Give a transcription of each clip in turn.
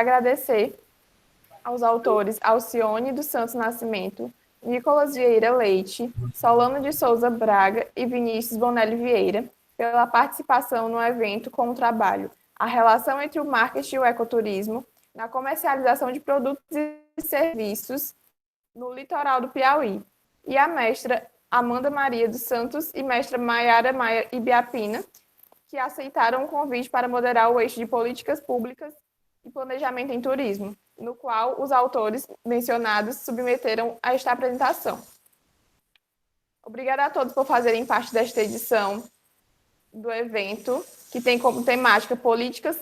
agradecer aos autores Alcione dos Santos Nascimento, Nicolas Vieira Leite, Solano de Souza Braga e Vinícius Bonelli Vieira pela participação no evento com o trabalho A Relação entre o Marketing e o Ecoturismo na comercialização de produtos e serviços no litoral do Piauí, e a mestra Amanda Maria dos Santos e mestra Maiara Maia Ibiapina, que aceitaram o convite para moderar o eixo de políticas públicas e planejamento em turismo, no qual os autores mencionados submeteram a esta apresentação. Obrigada a todos por fazerem parte desta edição do evento, que tem como temática política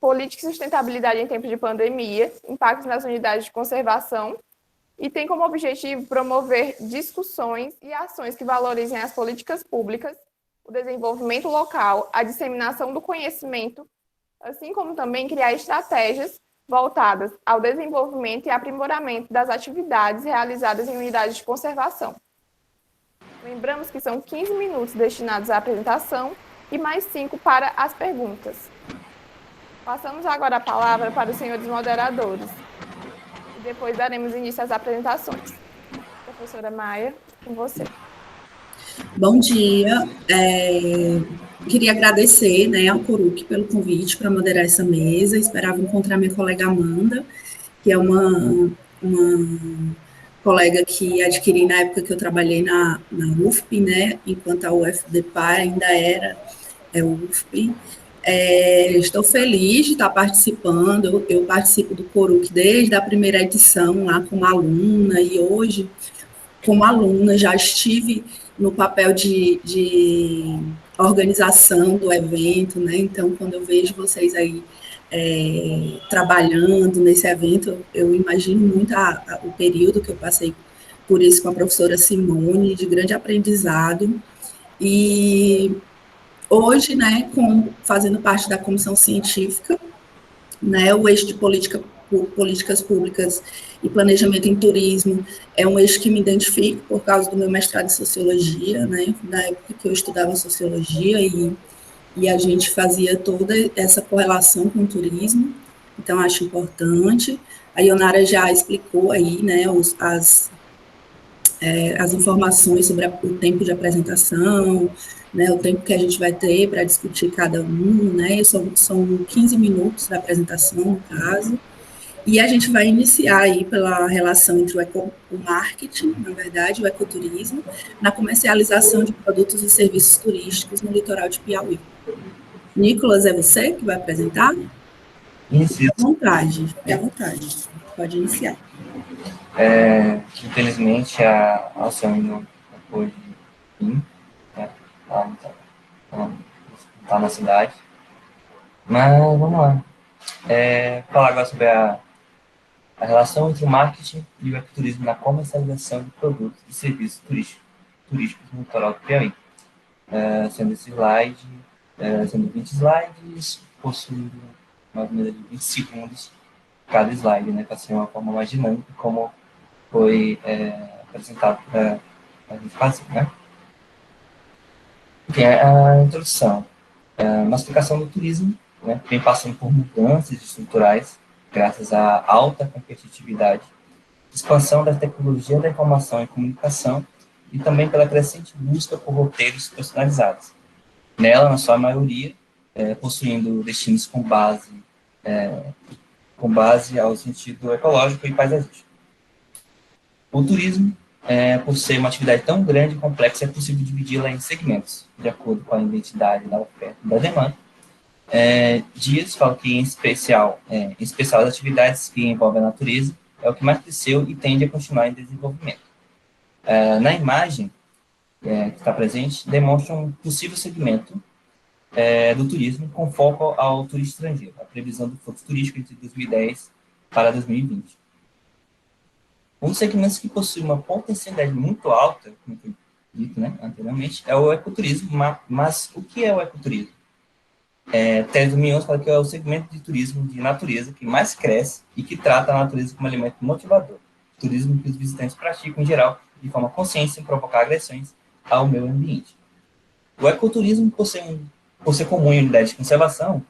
e sustentabilidade em tempos de pandemia, impactos nas unidades de conservação, e tem como objetivo promover discussões e ações que valorizem as políticas públicas, o desenvolvimento local, a disseminação do conhecimento, assim como também criar estratégias voltadas ao desenvolvimento e aprimoramento das atividades realizadas em unidades de conservação. Lembramos que são 15 minutos destinados à apresentação e mais 5 para as perguntas. Passamos agora a palavra para os senhores moderadores. E depois daremos início às apresentações. Professora Maia, com você. Bom dia. Queria agradecer, ao Coruc pelo convite para moderar essa mesa. Esperava encontrar minha colega Amanda, que é uma colega que adquiri na época que eu trabalhei na UFP, enquanto a UFDPAR ainda era UFP. Estou feliz de estar participando. Eu participo do Coruc desde a primeira edição, lá como aluna, e hoje, como aluna, já estive no papel de organização do evento, Então, quando eu vejo vocês aí trabalhando nesse evento, eu imagino muito o período que eu passei por isso com a professora Simone, de grande aprendizado. E hoje, fazendo parte da comissão científica, o eixo de políticas públicas e planejamento em turismo é um eixo que me identifico por causa do meu mestrado em sociologia, na época que eu estudava sociologia, e a gente fazia toda essa correlação com o turismo, então acho importante. A Ionara já explicou aí, as informações sobre o tempo de apresentação, o tempo que a gente vai ter para discutir cada um, são 15 minutos da apresentação, no caso, e a gente vai iniciar aí pela relação entre o marketing, na verdade, o ecoturismo, na comercialização de produtos e serviços turísticos no litoral de Piauí. Nicolas, é você que vai apresentar? Inicia. Fique à vontade, pode iniciar. Infelizmente, a Alcione não pôde vir, ela não está na cidade, mas vamos lá. Falar agora sobre a relação entre o marketing e o ecoturismo na comercialização de produtos e serviços turísticos no litoral do Piauí. Sendo 20 slides, possuindo mais ou menos 20 segundos cada slide, para ser uma forma mais dinâmica, como foi apresentado para a gente fazer, Tem a introdução, massificação do turismo, vem passando por mudanças estruturais, graças à alta competitividade, expansão da tecnologia da informação e comunicação, e também pela crescente busca por roteiros personalizados. Nela, na sua maioria, possuindo destinos com base ao sentido ecológico e paisagístico. O turismo, por ser uma atividade tão grande e complexa, é possível dividi-la em segmentos, de acordo com a identidade da oferta e da demanda. Dias fala que, em especial as atividades que envolvem a natureza, é o que mais cresceu e tende a continuar em desenvolvimento. Na imagem que está presente, demonstra um possível segmento do turismo com foco ao turismo estrangeiro, a previsão do fluxo turístico entre 2010 para 2020. Um dos segmentos que possui uma potencialidade muito alta, como foi dito anteriormente, é o ecoturismo. Mas o que é o ecoturismo? Teres Mignon fala que é o segmento de turismo de natureza que mais cresce e que trata a natureza como elemento motivador. Turismo que os visitantes praticam, em geral, de forma consciente, sem provocar agressões ao meio ambiente. O ecoturismo, por ser comum em unidades de conservação,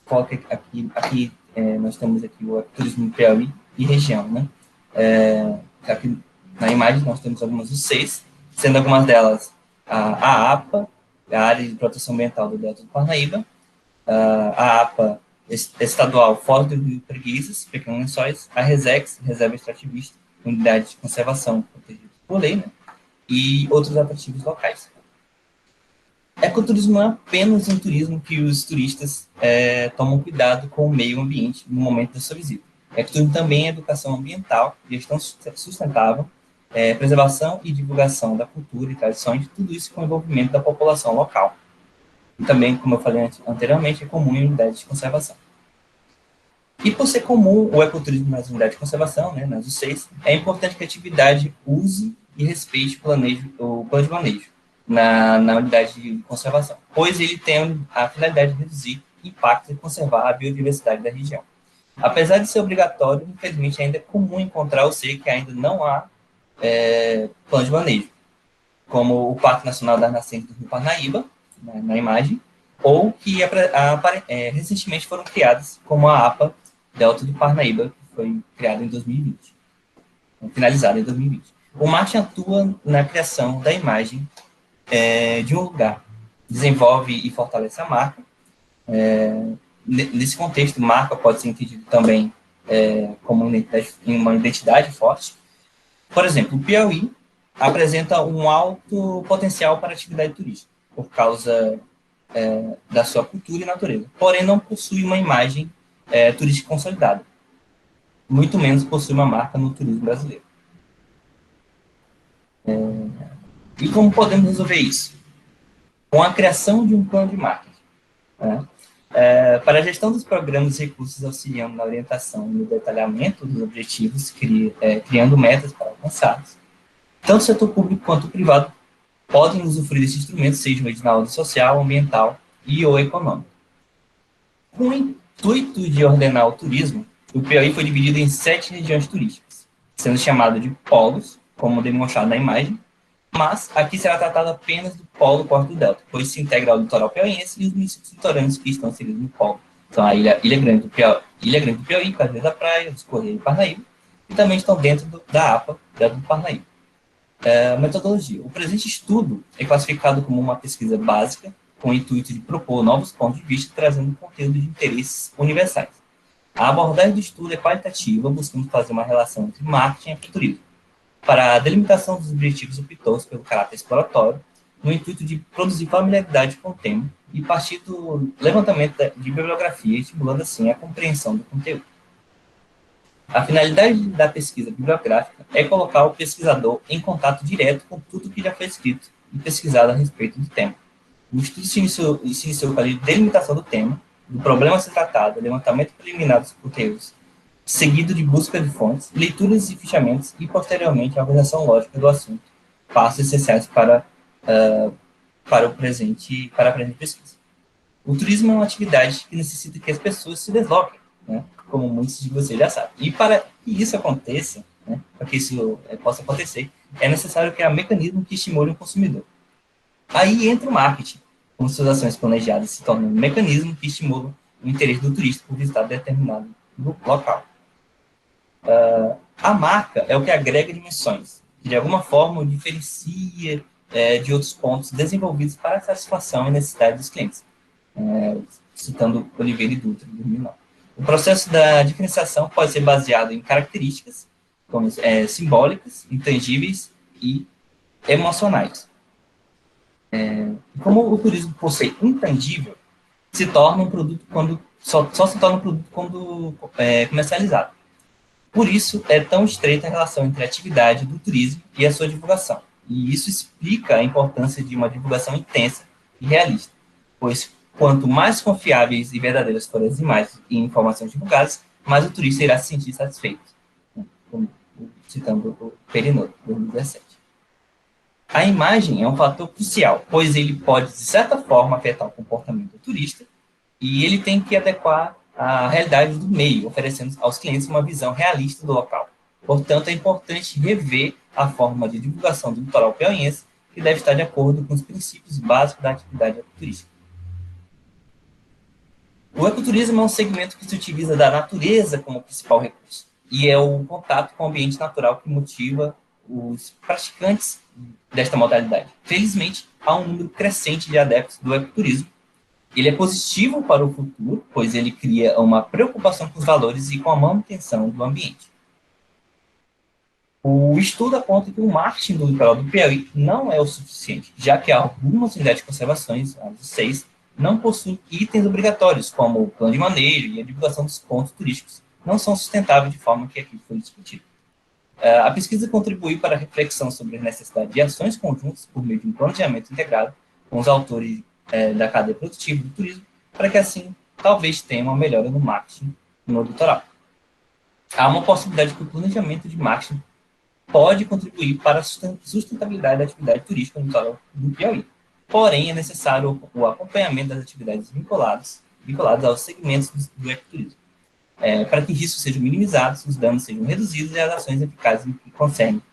foca aqui nós temos aqui o ecoturismo do Piauí e região, né? Aqui na imagem nós temos algumas dos 6, sendo algumas delas a APA, a Área de Proteção Ambiental do Delta do Parnaíba, a APA estadual Foz do Rio Preguiças, Pequenos Lençóis, a RESEX, Reserva Extrativista, Unidade de Conservação protegida por lei, né? E outros atrativos locais. Ecoturismo não é apenas um turismo que os turistas tomam cuidado com o meio ambiente no momento da sua visita. Ecoturismo também é educação ambiental, gestão sustentável, preservação e divulgação da cultura e tradições, tudo isso com o envolvimento da população local. E também, como eu falei anteriormente, é comum em unidades de conservação. E por ser comum o ecoturismo nas unidades de conservação, né, nas UCs, é importante que a atividade use e respeite o plano de manejo na unidade de conservação, pois ele tem a finalidade de reduzir impactos e conservar a biodiversidade da região. Apesar de ser obrigatório, infelizmente ainda é comum encontrar UC que ainda não há plano de manejo, como o Parque Nacional das Nascentes do Rio Parnaíba, na imagem, ou que recentemente foram criadas, como a APA Delta do Parnaíba, que foi criada em 2020, finalizada em 2020. O marketing atua na criação da imagem de um lugar, desenvolve e fortalece a marca. Nesse contexto, marca pode ser entendido também como uma identidade forte. Por exemplo, o Piauí apresenta um alto potencial para a atividade turística, por causa da sua cultura e natureza. Porém, não possui uma imagem turística consolidada. Muito menos possui uma marca no turismo brasileiro. E como podemos resolver isso? Com a criação de um plano de marketing. Para a gestão dos programas e recursos auxiliando na orientação e no detalhamento dos objetivos, criando metas para alcançá-los. Tanto o setor público quanto o privado podem usufruir desses instrumentos, seja na ordem social, ambiental e ou econômica. Com o intuito de ordenar o turismo, o Piauí foi dividido em 7 regiões turísticas, sendo chamado de polos, como demonstrado na imagem, mas aqui será tratado apenas do polo Porto do Delta, pois se integra ao litoral piauiense e os municípios litorâneos que estão inseridos no polo. Então, a Ilha Grande do Piauí, Cajueiro da Praia, os Correios e Parnaíba, e também estão dentro da APA, Delta do Parnaíba. Metodologia. O presente estudo é classificado como uma pesquisa básica, com o intuito de propor novos pontos de vista, trazendo conteúdo de interesses universais. A abordagem do estudo é qualitativa, buscando fazer uma relação entre marketing e ecoturismo. Para a delimitação dos objetivos, optou-se pelo caráter exploratório, no intuito de produzir familiaridade com o tema e partir do levantamento de bibliografia, estimulando assim a compreensão do conteúdo. A finalidade da pesquisa bibliográfica é colocar o pesquisador em contato direto com tudo que já foi escrito e pesquisado a respeito do tema. O estudo se iniciou com a delimitação do tema, do problema a ser tratado, levantamento preliminar dos conteúdos, seguido de busca de fontes, leituras e fichamentos e, posteriormente, a organização lógica do assunto, passos essenciais para a presente pesquisa. O turismo é uma atividade que necessita que as pessoas se desloquem, né? Como muitos de vocês já sabem. E para que isso aconteça, né, para que isso possa acontecer, é necessário criar mecanismos que estimulem o consumidor. Aí entra o marketing, com suas ações planejadas se tornam um mecanismo que estimula o interesse do turista por visitar determinado local. A marca é o que agrega dimensões, que de alguma forma o diferencia de outros pontos desenvolvidos para a satisfação e necessidade dos clientes. Citando Oliveira e Dutra, de 2009. O processo da diferenciação pode ser baseado em características como, simbólicas, intangíveis e emocionais. Como o turismo, por ser intangível, se torna um produto só se torna um produto quando comercializado. Por isso, é tão estreita a relação entre a atividade do turismo e a sua divulgação. E isso explica a importância de uma divulgação intensa e realista, pois quanto mais confiáveis e verdadeiras forem as imagens e informações divulgadas, mais o turista irá se sentir satisfeito. Citando o Perinoto, 2017. A imagem é um fator crucial, pois ele pode, de certa forma, afetar o comportamento do turista e ele tem que adequar a realidade do meio, oferecendo aos clientes uma visão realista do local. Portanto, é importante rever a forma de divulgação do litoral piauiense, que deve estar de acordo com os princípios básicos da atividade turística. O ecoturismo é um segmento que se utiliza da natureza como principal recurso, e é o contato com o ambiente natural que motiva os praticantes desta modalidade. Felizmente, há um número crescente de adeptos do ecoturismo. Ele é positivo para o futuro, pois ele cria uma preocupação com os valores e com a manutenção do ambiente. O estudo aponta que o marketing do litoral do Piauí não é o suficiente, já que algumas unidades de conservações, as 6, não possuem itens obrigatórios, como o plano de manejo e a divulgação dos pontos turísticos. Não são sustentáveis de forma que aqui foi discutido. A pesquisa contribuiu para a reflexão sobre a necessidade de ações conjuntas por meio de um planejamento integrado com os autores da cadeia produtiva do turismo, para que assim talvez tenha uma melhora no marketing no litoral. Há uma possibilidade que o planejamento de marketing pode contribuir para a sustentabilidade da atividade turística no litoral do Piauí. Porém, é necessário o acompanhamento das atividades vinculadas aos segmentos do ecoturismo, para que riscos sejam minimizados, os danos sejam reduzidos e as ações eficazes no que concerne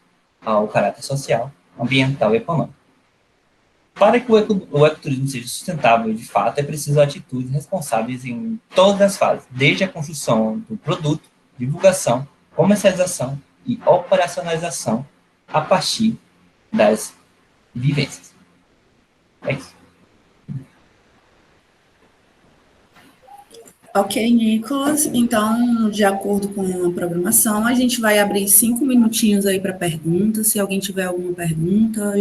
ao caráter social, ambiental e econômico. Para que o ecoturismo seja sustentável de fato, é preciso atitudes responsáveis em todas as fases, desde a construção do produto, divulgação, comercialização e operacionalização a partir das vivências. É isso. Ok, Nicolas. Então, de acordo com a programação, a gente vai abrir 5 minutinhos aí para perguntas. Se alguém tiver alguma pergunta,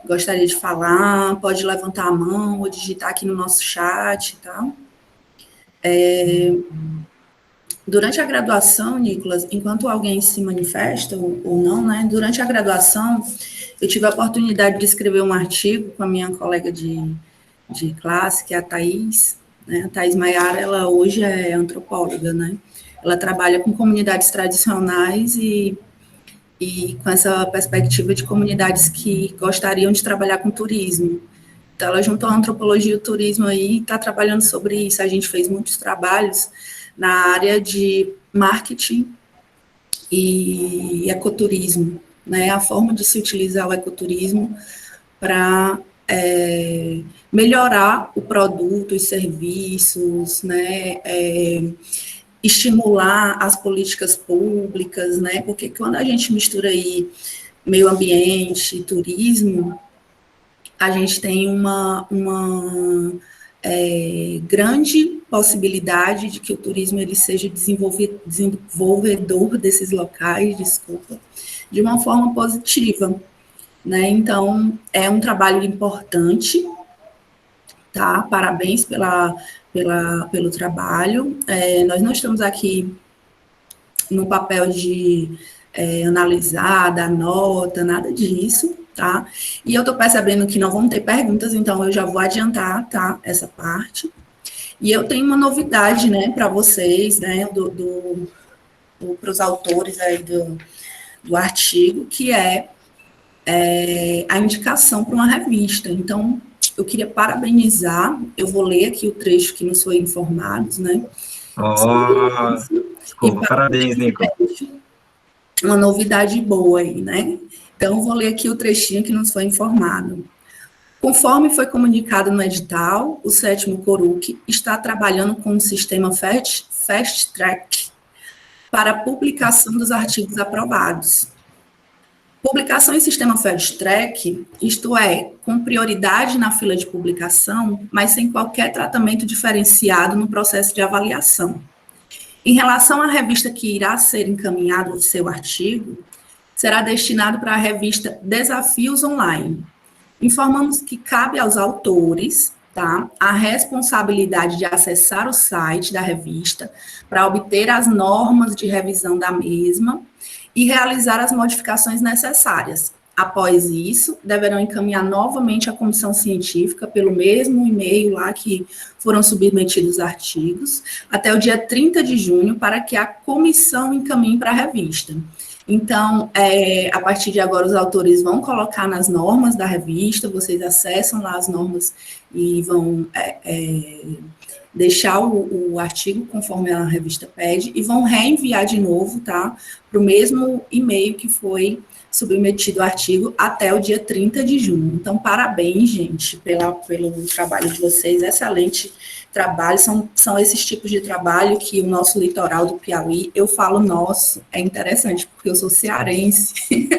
gostaria de falar, pode levantar a mão ou digitar aqui no nosso chat, tá? Durante a graduação, Nicolas, enquanto alguém se manifesta ou não, né? Durante a graduação, eu tive a oportunidade de escrever um artigo com a minha colega de classe, que é a Thaís, né? A Thaís Maiara, ela hoje é antropóloga, né? Ela trabalha com comunidades tradicionais e com essa perspectiva de comunidades que gostariam de trabalhar com turismo. Então, ela juntou a antropologia e o turismo aí e está trabalhando sobre isso. A gente fez muitos trabalhos na área de marketing e ecoturismo, né? A forma de se utilizar o ecoturismo para melhorar o produto, os serviços, né? Estimular as políticas públicas, né? Porque quando a gente mistura aí meio ambiente e turismo, a gente tem uma grande possibilidade de que o turismo ele seja desenvolvedor desses locais, de uma forma positiva, né? Então, é um trabalho importante, tá? Parabéns pelo trabalho. Nós não estamos aqui no papel de analisar, dar nota, nada disso, tá? E eu tô percebendo que não vão ter perguntas, então eu já vou adiantar, tá? Essa parte. E eu tenho uma novidade, né, para vocês, né, para os autores aí do artigo, que é a indicação para uma revista. Então, eu queria parabenizar, eu vou ler aqui o trecho que nos foi informados, né? Desculpa, parabéns, Nico. Uma novidade boa aí, né? Então, vou ler aqui o trechinho que nos foi informado. Conforme foi comunicado no edital, o 7º CORUC está trabalhando com um sistema Fast Track para a publicação dos artigos aprovados. Publicação em sistema Fast Track, isto é, com prioridade na fila de publicação, mas sem qualquer tratamento diferenciado no processo de avaliação. Em relação à revista que irá ser encaminhado o seu artigo, será destinado para a revista Desafios Online. Informamos que cabe aos autores, tá, a responsabilidade de acessar o site da revista para obter as normas de revisão da mesma e realizar as modificações necessárias. Após isso, deverão encaminhar novamente à comissão científica pelo mesmo e-mail lá que foram submetidos os artigos, até o dia 30 de junho, para que a comissão encaminhe para a revista. Então, a partir de agora, os autores vão colocar nas normas da revista, vocês acessam lá as normas e vão deixar o artigo conforme a revista pede e vão reenviar de novo, tá? Para o mesmo e-mail que foi submetido o artigo até o dia 30 de junho. Então, parabéns, gente, pelo trabalho de vocês, excelente trabalho. São esses tipos de trabalho que o nosso litoral do Piauí, eu falo nosso, é interessante, porque eu sou cearense,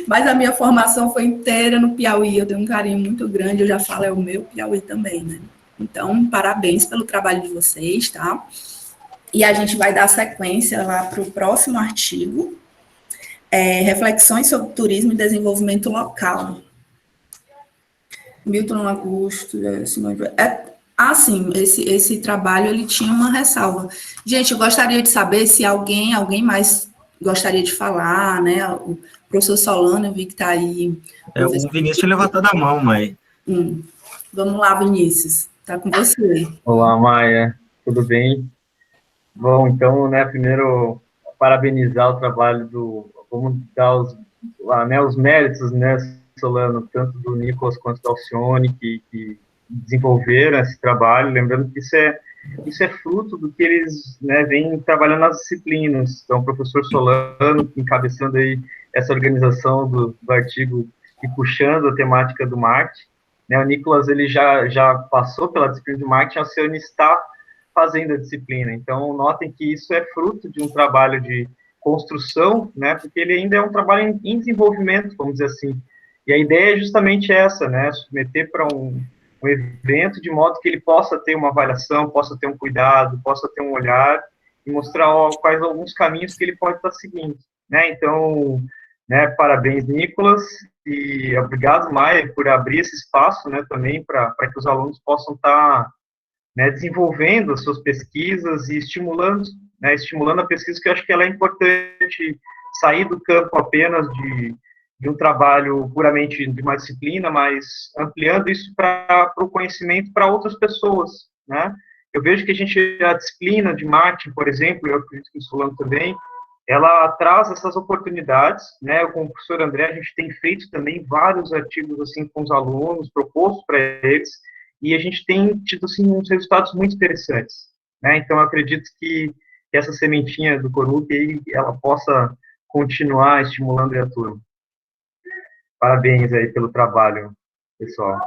mas a minha formação foi inteira no Piauí, eu tenho um carinho muito grande, eu já falo, é o meu Piauí também, né? Então, parabéns pelo trabalho de vocês, tá? E a gente vai dar sequência lá para o próximo artigo, reflexões sobre turismo e desenvolvimento local. Milton Augusto, sim, esse trabalho, ele tinha uma ressalva. Gente, eu gostaria de saber se alguém mais gostaria de falar, né? O professor Solano, eu vi que está aí. O Vinícius tinha levantado a mão, Maia. Vamos lá, Vinícius, está com você. Olá, Maia, tudo bem? Bom, então, né, primeiro, parabenizar o trabalho vamos dar os méritos, né, Solano, tanto do Nicolas quanto do Alcione, que desenvolveram esse trabalho, lembrando que isso é fruto do que eles, né, vêm trabalhando nas disciplinas. Então, o professor Solano, encabeçando aí essa organização do artigo e puxando a temática do marketing, né, o Nicolas, ele já passou pela disciplina de marketing, a Alcione está fazendo a disciplina. Então, notem que isso é fruto de um trabalho de construção, né, porque ele ainda é um trabalho em desenvolvimento, vamos dizer assim. E a ideia é justamente essa, né, submeter para um evento de modo que ele possa ter uma avaliação, possa ter um cuidado, possa ter um olhar e mostrar quais alguns caminhos que ele pode estar seguindo, né? Então, né, parabéns, Nicolas, e obrigado, Maia, por abrir esse espaço, né, também para que os alunos possam estar, né, desenvolvendo as suas pesquisas e estimulando a pesquisa, que eu acho que ela é importante, sair do campo apenas de um trabalho puramente de uma disciplina, mas ampliando isso para o conhecimento para outras pessoas, né? Eu vejo que a disciplina de marketing, por exemplo, eu acredito que o Solano também, ela traz essas oportunidades, né? Com o professor André, a gente tem feito também vários artigos, assim, com os alunos, propostos para eles, e a gente tem tido, assim, uns resultados muito interessantes, né? Então, eu acredito que essa sementinha do Coruc, ela possa continuar estimulando a turma. Parabéns aí pelo trabalho, pessoal.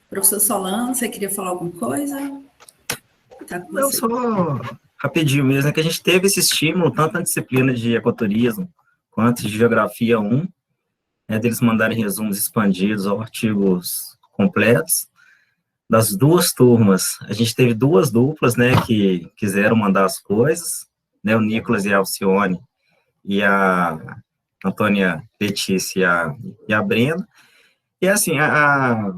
Professor Solano, você queria falar alguma coisa? Eu só rapidinho mesmo, é que a gente teve esse estímulo, tanto na disciplina de ecoturismo, quanto de geografia 1, né, deles mandarem resumos expandidos ou artigos completos. Das duas turmas, a gente teve duas duplas, né, que quiseram mandar as coisas, né, o Nicolas e a Alcione, e a Antônia Letícia e a Brenda, e assim, a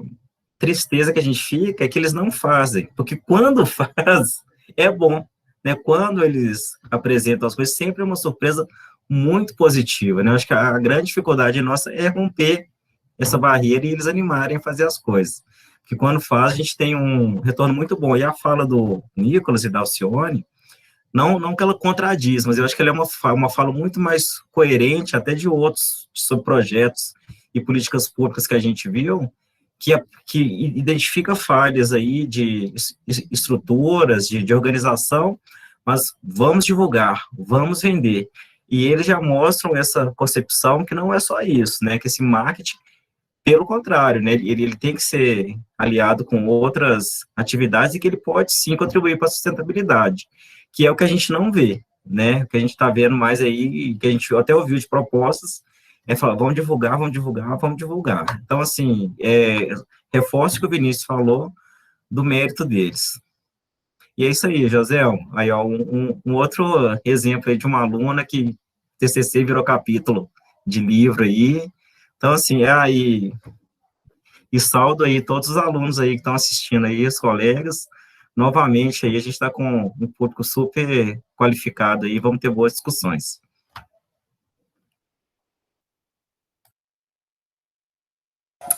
tristeza que a gente fica é que eles não fazem, porque quando faz, é bom, né, quando eles apresentam as coisas, sempre é uma surpresa muito positiva, né, eu acho que a grande dificuldade nossa é romper essa barreira e eles animarem a fazer as coisas, porque quando faz, a gente tem um retorno muito bom, e a fala do Nicolas e da Alcione, não que ela contradiz, mas eu acho que ela é uma fala muito mais coerente, até de outros, sobre projetos e políticas públicas que a gente viu, que identifica falhas aí de estruturas, de organização, mas vamos divulgar, vamos vender. E eles já mostram essa concepção que não é só isso, né, que esse marketing, pelo contrário, né, ele tem que ser aliado com outras atividades e que ele pode, sim, contribuir para a sustentabilidade, que é o que a gente não vê, né, o que a gente está vendo mais aí, que a gente até ouviu de propostas, é falar, vamos divulgar, vamos divulgar, vamos divulgar. Então, assim, reforço o que o Vinícius falou do mérito deles. E é isso aí, José. Aí, ó, um outro exemplo aí de uma aluna que TCC virou capítulo de livro aí. Então, assim, e saldo aí todos os alunos aí que estão assistindo aí, os colegas. Novamente, aí a gente está com um público super qualificado aí, vamos ter boas discussões.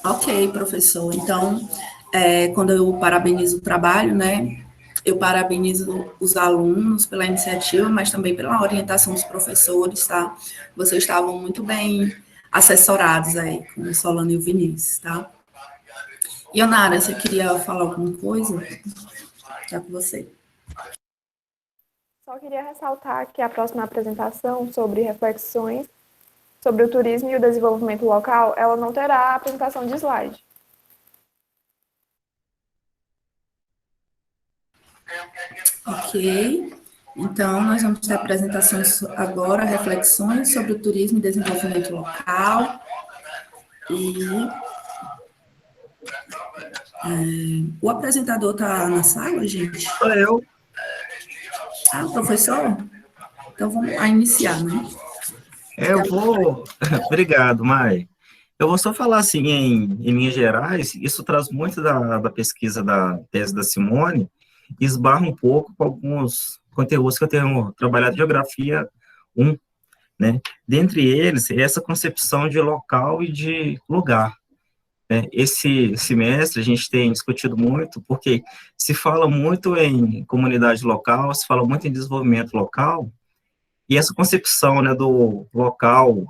Ok, professor. Então, quando eu parabenizo o trabalho, né, eu parabenizo os alunos pela iniciativa, mas também pela orientação dos professores, tá? Vocês estavam muito bem assessorados aí, com o Solano e o Vinícius, tá? Ionara, você queria falar alguma coisa? Está com você. Só queria ressaltar que a próxima apresentação sobre reflexões sobre o turismo e o desenvolvimento local, ela não terá a apresentação de slide. Ok. Então, nós vamos ter apresentações agora, reflexões sobre o turismo e desenvolvimento local. E o apresentador está na sala, gente? Sou eu. Ah, professor? Então, vamos lá iniciar, né? Eu vou... Obrigado, Mai. Eu vou só falar, assim, em linhas gerais, isso traz muito da pesquisa da tese da Simone, e esbarra um pouco com alguns conteúdos que eu tenho trabalhado em Geografia 1, né? Dentre eles, essa concepção de local e de lugar, né? Esse semestre a gente tem discutido muito, porque se fala muito em comunidade local, se fala muito em desenvolvimento local, e essa concepção, né, do local,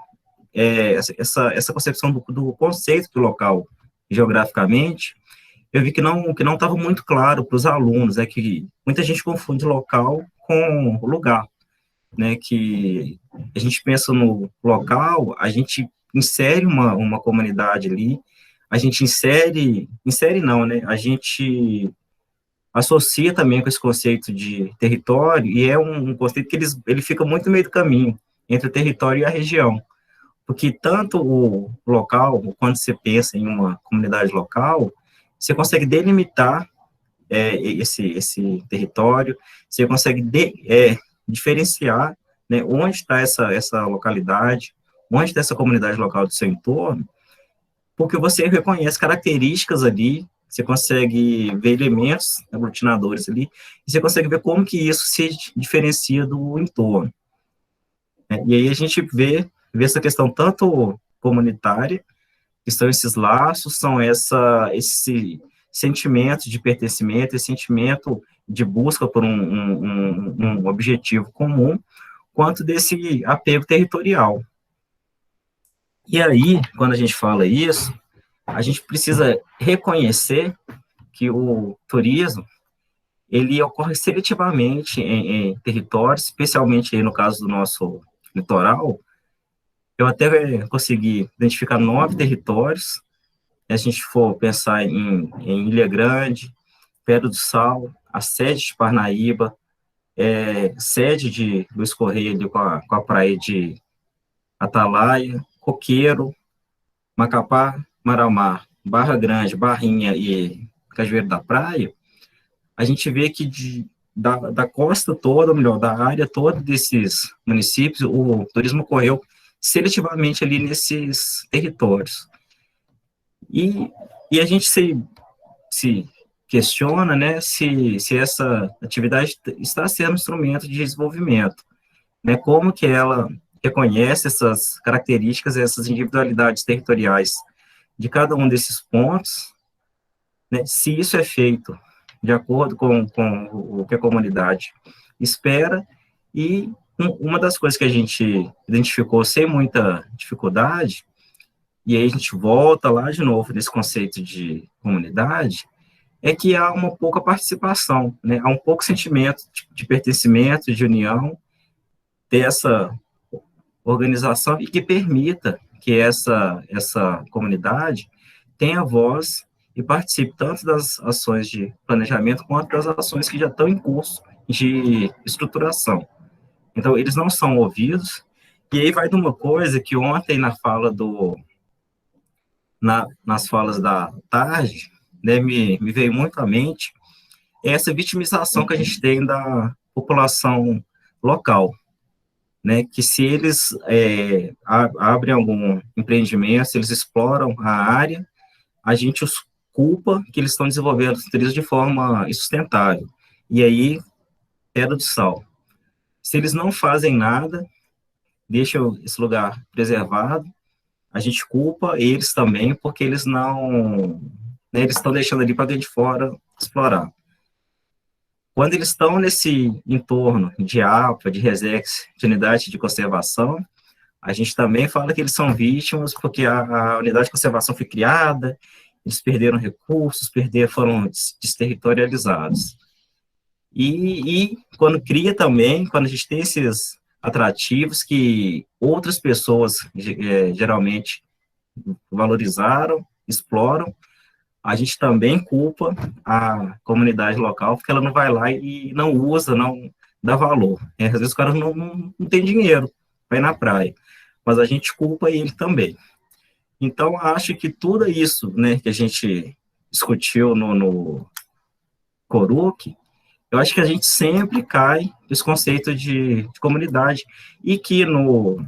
essa concepção do conceito do local geograficamente, eu vi que não estava muito claro para os alunos, que muita gente confunde local com lugar, né, que a gente pensa no local, a gente insere uma comunidade ali, a gente insere não, né, a gente associa também com esse conceito de território, e é um conceito que ele fica muito no meio do caminho, entre o território e a região, porque tanto o local, quando você pensa em uma comunidade local, você consegue delimitar esse território, você consegue diferenciar, né, onde está essa localidade, onde está essa comunidade local do seu entorno, porque você reconhece características ali, você consegue ver elementos aglutinadores ali, e você consegue ver como que isso se diferencia do entorno, né? E aí a gente vê essa questão tanto comunitária, que são esses laços, são esse sentimento de pertencimento, esse sentimento de busca por um objetivo comum, quanto desse apego territorial. E aí, quando a gente fala isso, a gente precisa reconhecer que o turismo, ele ocorre seletivamente em territórios, especialmente aí no caso do nosso litoral. Eu até consegui identificar 9 territórios. Se a gente for pensar em Ilha Grande, Pedra do Sal, a sede de Parnaíba, sede de Luiz Correia ali com a praia de Atalaia, Coqueiro, Macapá, Maramá, Barra Grande, Barrinha e Cajueiro da Praia, a gente vê que da costa toda, ou melhor, da área toda desses municípios, o turismo ocorreu seletivamente ali nesses territórios. E a gente se questiona, né, se essa atividade está sendo um instrumento de desenvolvimento, né, como que ela reconhece essas características, essas individualidades territoriais de cada um desses pontos, né, se isso é feito de acordo com o que a comunidade espera, e uma das coisas que a gente identificou sem muita dificuldade, e aí a gente volta lá de novo nesse conceito de comunidade, é que há uma pouca participação, né, há um pouco sentimento de pertencimento, de união, dessa organização, e que permita que essa comunidade tenha voz e participe tanto das ações de planejamento quanto das ações que já estão em curso de estruturação. Então, eles não são ouvidos, e aí vai de uma coisa que ontem nas falas da tarde, né, me veio muito à mente, é essa vitimização que a gente tem da população local, né, que se eles abrem algum empreendimento, se eles exploram a área, a gente os culpa que eles estão desenvolvendo o turismo de forma insustentável. E aí, Pedra do Sal. Se eles não fazem nada, deixam esse lugar preservado, a gente culpa eles também, porque eles não, né, eles estão deixando ali para dentro de fora explorar. Quando eles estão nesse entorno de APA, de RESEX, de unidade de conservação, a gente também fala que eles são vítimas, porque a unidade de conservação foi criada, eles perderam recursos, foram desterritorializados. E quando cria também, quando a gente tem esses atrativos que outras pessoas geralmente valorizaram, exploram, a gente também culpa a comunidade local, porque ela não vai lá e não usa, não dá valor. Às vezes o cara não tem dinheiro para ir na praia, mas a gente culpa ele também. Então, acho que tudo isso, né, que a gente discutiu no Coruc, eu acho que a gente sempre cai nesse conceito de comunidade, e que no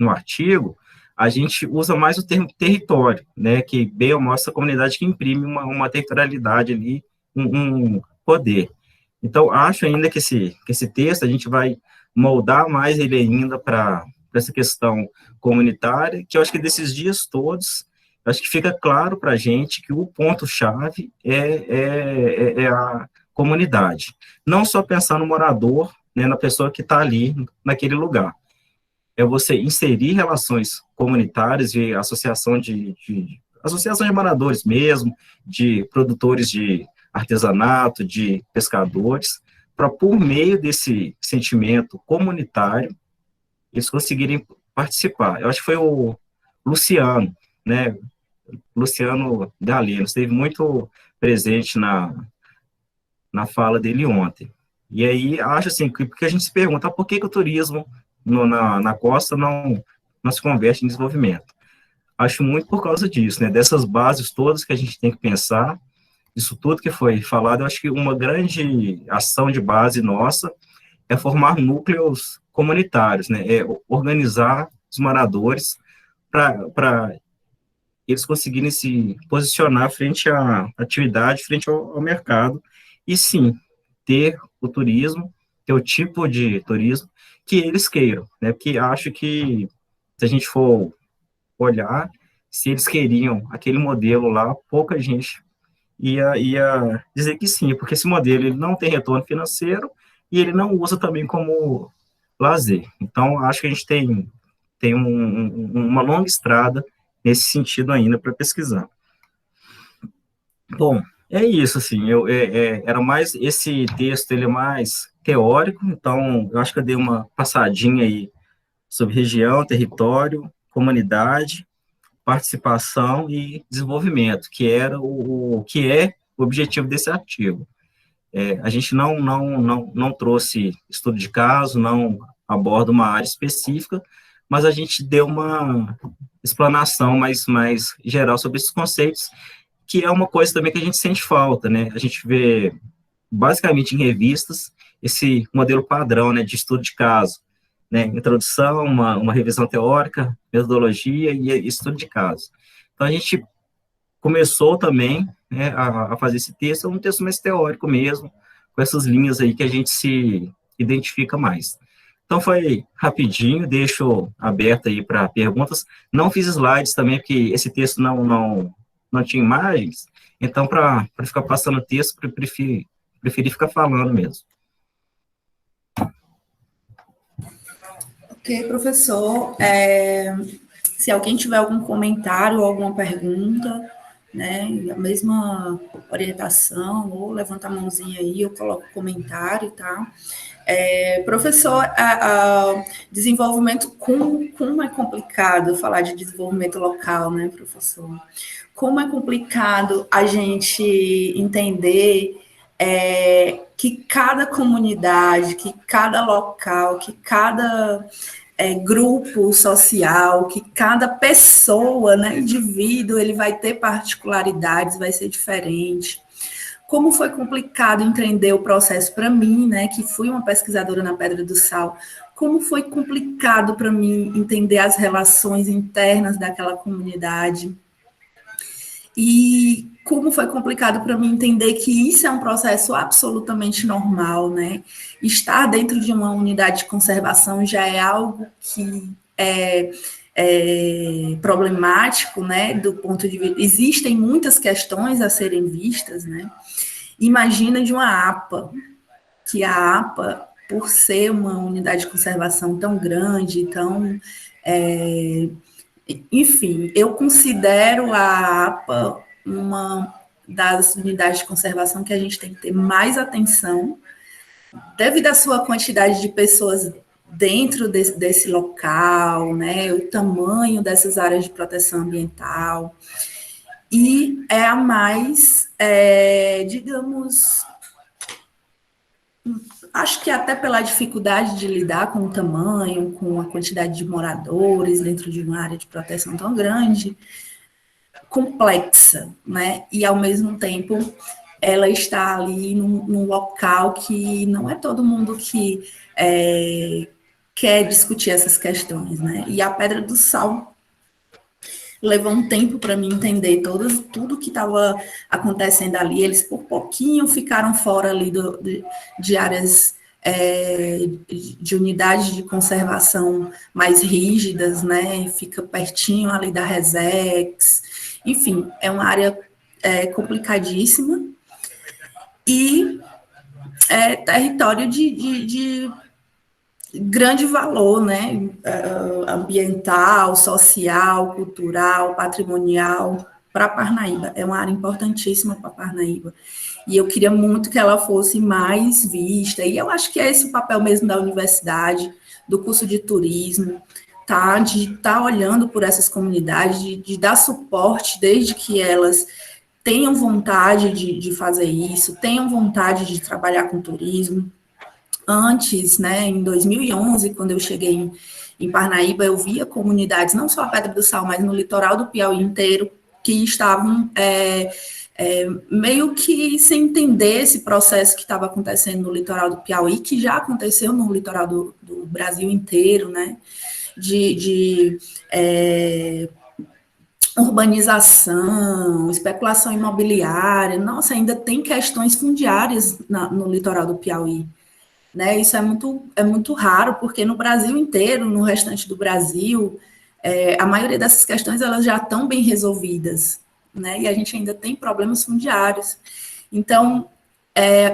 artigo a gente usa mais o termo território, né, que bem mostra a comunidade que imprime uma territorialidade ali, um poder. Então, acho ainda que esse texto a gente vai moldar mais ele ainda para essa questão comunitária, que eu acho que desses dias todos, acho que fica claro para a gente que o ponto-chave é a comunidade. Não só pensar no morador, né, na pessoa que está ali, naquele lugar. É você inserir relações comunitárias e associação associação de moradores mesmo, de produtores de artesanato, de pescadores, para, por meio desse sentimento comunitário, eles conseguirem participar. Eu acho que foi o Luciano, né, Luciano Galeno, esteve muito presente na fala dele ontem. E aí, acho assim, porque a gente se pergunta, por que o turismo na costa não se converte em desenvolvimento? Acho muito por causa disso, né, dessas bases todas que a gente tem que pensar, isso tudo que foi falado. Eu acho que uma grande ação de base nossa é formar núcleos comunitários, né, é organizar os moradores para eles conseguirem se posicionar frente à atividade, frente ao mercado, e sim, ter o turismo, ter o tipo de turismo que eles queiram, né, porque acho que, se a gente for olhar, se eles queriam aquele modelo lá, pouca gente ia dizer que sim, porque esse modelo ele não tem retorno financeiro e ele não usa também como lazer. Então, acho que a gente tem uma longa estrada nesse sentido ainda para pesquisar. Bom, é isso, assim, era mais, esse texto, ele é mais teórico, então, eu acho que eu dei uma passadinha aí sobre região, território, comunidade, participação e desenvolvimento, que era que é o objetivo desse artigo. A gente não trouxe estudo de caso, não aborda uma área específica, mas a gente deu uma explanação mais geral sobre esses conceitos, que é uma coisa também que a gente sente falta, né? A gente vê, basicamente, em revistas, esse modelo padrão, né, de estudo de caso, né? Introdução, uma revisão teórica, metodologia e estudo de caso. Então, a gente começou também, né, a fazer esse texto, um texto mais teórico mesmo, com essas linhas aí que a gente se identifica mais. Então, foi rapidinho, deixo aberto aí para perguntas. Não fiz slides também, porque esse texto não tinha imagens, então, para ficar passando o texto, preferi ficar falando mesmo. Ok, professor. Se alguém tiver algum comentário ou alguma pergunta, né, a mesma orientação, ou levanta a mãozinha aí, eu coloco comentário, tá? Professor, desenvolvimento, como é complicado falar de desenvolvimento local, né, professor? Como é complicado a gente entender que cada comunidade, que cada local, que cada grupo social, que cada pessoa, né, indivíduo, ele vai ter particularidades, vai ser diferente. Como foi complicado entender o processo para mim, né, que fui uma pesquisadora na Pedra do Sal, como foi complicado para mim entender as relações internas daquela comunidade. E como foi complicado para mim entender que isso é um processo absolutamente normal, né? Estar dentro de uma unidade de conservação já é algo que é problemático, né? Do ponto de vista, existem muitas questões a serem vistas, né? Imagina de uma APA, que a APA, por ser uma unidade de conservação tão grande, enfim, eu considero a APA uma das unidades de conservação que a gente tem que ter mais atenção, devido à sua quantidade de pessoas dentro desse local, né, o tamanho dessas áreas de proteção ambiental, e é a mais, digamos, acho que até pela dificuldade de lidar com o tamanho, com a quantidade de moradores dentro de uma área de proteção tão grande, complexa, né? E ao mesmo tempo ela está ali num local que não é todo mundo que quer discutir essas questões, né? E a Pedra do Sal levou um tempo para mim entender tudo que estava acontecendo ali. Eles, por pouquinho, ficaram fora ali de áreas de unidades de conservação mais rígidas, né? Fica pertinho ali da Resex. Enfim, é uma área complicadíssima e é território de grande valor, né, ambiental, social, cultural, patrimonial, para Parnaíba. É uma área importantíssima para Parnaíba. E eu queria muito que ela fosse mais vista, e eu acho que é esse o papel mesmo da universidade, do curso de turismo, tá, de estar olhando por essas comunidades, de dar suporte desde que elas tenham vontade de fazer isso, tenham vontade de trabalhar com turismo. Antes, né, em 2011, quando eu cheguei em Parnaíba, eu via comunidades, não só a Pedra do Sal, mas no litoral do Piauí inteiro, que estavam meio que sem entender esse processo que estava acontecendo no litoral do Piauí, que já aconteceu no litoral do Brasil inteiro, né, de urbanização, especulação imobiliária. Nossa, ainda tem questões fundiárias no litoral do Piauí. Né, isso é muito raro, porque no Brasil inteiro, no restante do Brasil, a maioria dessas questões elas já estão bem resolvidas, né, e a gente ainda tem problemas fundiários. Então,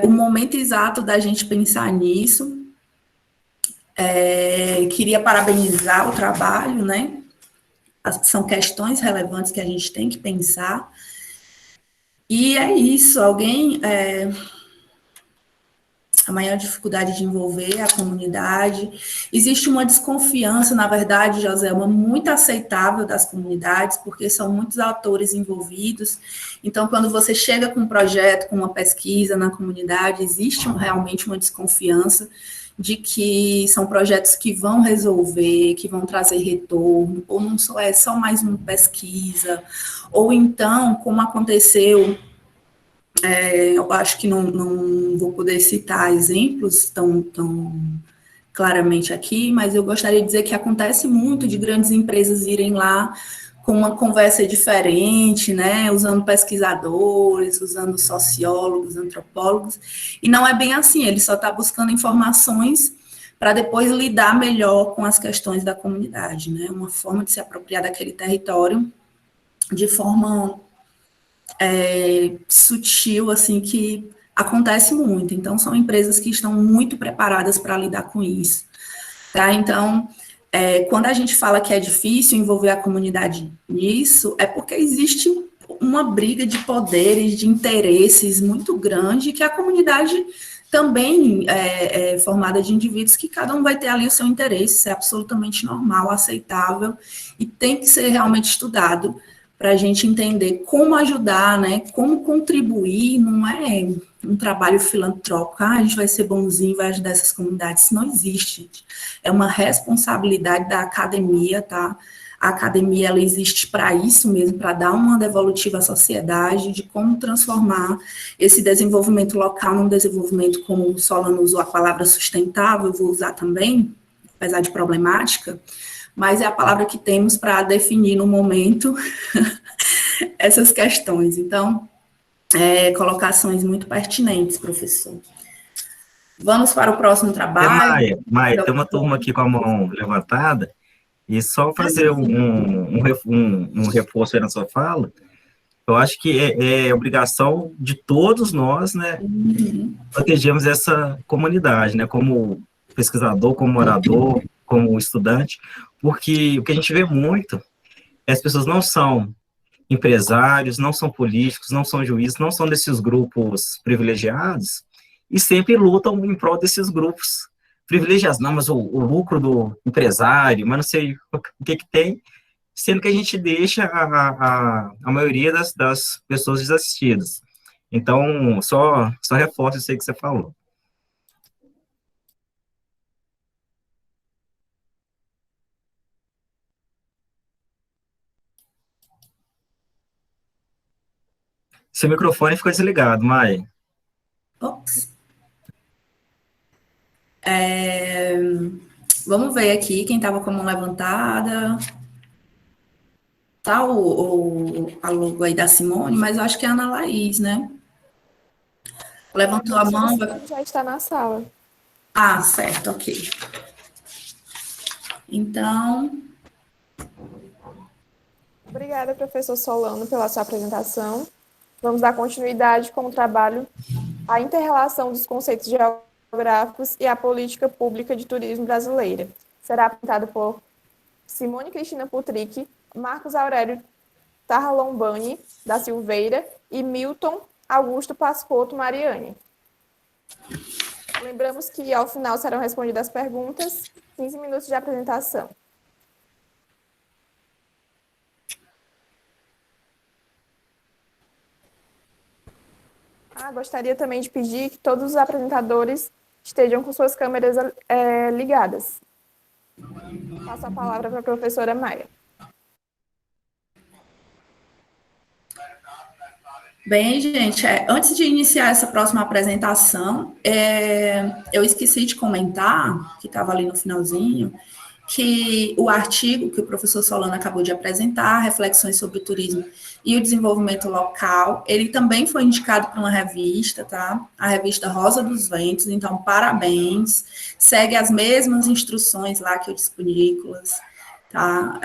o momento exato da gente pensar nisso, queria parabenizar o trabalho, né, são questões relevantes que a gente tem que pensar, e é isso, a maior dificuldade de envolver a comunidade. Existe uma desconfiança, na verdade, Joselma, muito aceitável das comunidades, porque são muitos atores envolvidos. Então, quando você chega com um projeto, com uma pesquisa na comunidade, existe realmente uma desconfiança de que são projetos que vão resolver, que vão trazer retorno, ou não é só mais uma pesquisa, ou então, como aconteceu... eu acho que não vou poder citar exemplos tão claramente aqui, mas eu gostaria de dizer que acontece muito de grandes empresas irem lá com uma conversa diferente, né, usando pesquisadores, usando sociólogos, antropólogos, e não é bem assim, ele só está buscando informações para depois lidar melhor com as questões da comunidade, né, uma forma de se apropriar daquele território de forma... sutil, assim, que acontece muito. Então, são empresas que estão muito preparadas para lidar com isso, tá? Então, quando a gente fala que é difícil envolver a comunidade nisso, é porque existe uma briga de poderes, de interesses muito grande, que a comunidade também é formada de indivíduos que cada um vai ter ali o seu interesse, isso é absolutamente normal, aceitável, e tem que ser realmente estudado para a gente entender como ajudar, né, como contribuir, não é um trabalho filantrópico, a gente vai ser bonzinho, vai ajudar essas comunidades, isso não existe, gente. É uma responsabilidade da academia, tá? A academia, ela existe para isso mesmo, para dar uma devolutiva à sociedade, de como transformar esse desenvolvimento local num desenvolvimento, como o Solano usou a palavra sustentável, eu vou usar também, apesar de problemática, mas é a palavra que temos para definir no momento essas questões. Então, colocações muito pertinentes, professor. Vamos para o próximo trabalho. Maia, tem uma turma aqui com a mão levantada, e só fazer um reforço aí na sua fala, eu acho que é obrigação de todos nós, né, protegermos essa comunidade, né, como pesquisador, como morador, como estudante, porque o que a gente vê muito é as pessoas não são empresários, não são políticos, não são juízes, não são desses grupos privilegiados, e sempre lutam em prol desses grupos privilegiados. Não, mas o lucro do empresário, mas não sei o que tem, sendo que a gente deixa a maioria das pessoas desassistidas. Então, só reforço isso aí que você falou. Seu microfone ficou desligado, Mai. Ops. Vamos ver aqui quem estava com a mão levantada. Tá a logo aí da Simone, mas eu acho que é a Ana Laís, né? Levantou a mão. Já está na sala. Ah, certo, ok. Então. Obrigada, professor Solano, pela sua apresentação. Vamos dar continuidade com o trabalho A Inter-Relação dos Conceitos Geográficos e a Política Pública de Turismo Brasileira. Será apresentado por Simone Cristina Putric, Marcos Aurélio Tarlombani da Silveira e Milton Augusto Pascotto Mariani. Lembramos que, ao final, serão respondidas as perguntas, 15 minutos de apresentação. Gostaria também de pedir que todos os apresentadores estejam com suas câmeras ligadas. Passo a palavra para a professora Maia. Bem, gente, antes de iniciar essa próxima apresentação, eu esqueci de comentar, que estava ali no finalzinho, que o artigo que o professor Solano acabou de apresentar, Reflexões sobre o Turismo e o Desenvolvimento Local, ele também foi indicado para uma revista, tá? A revista Rosa dos Ventos, então, parabéns. Segue as mesmas instruções lá que eu disse para o Nicolas, tá?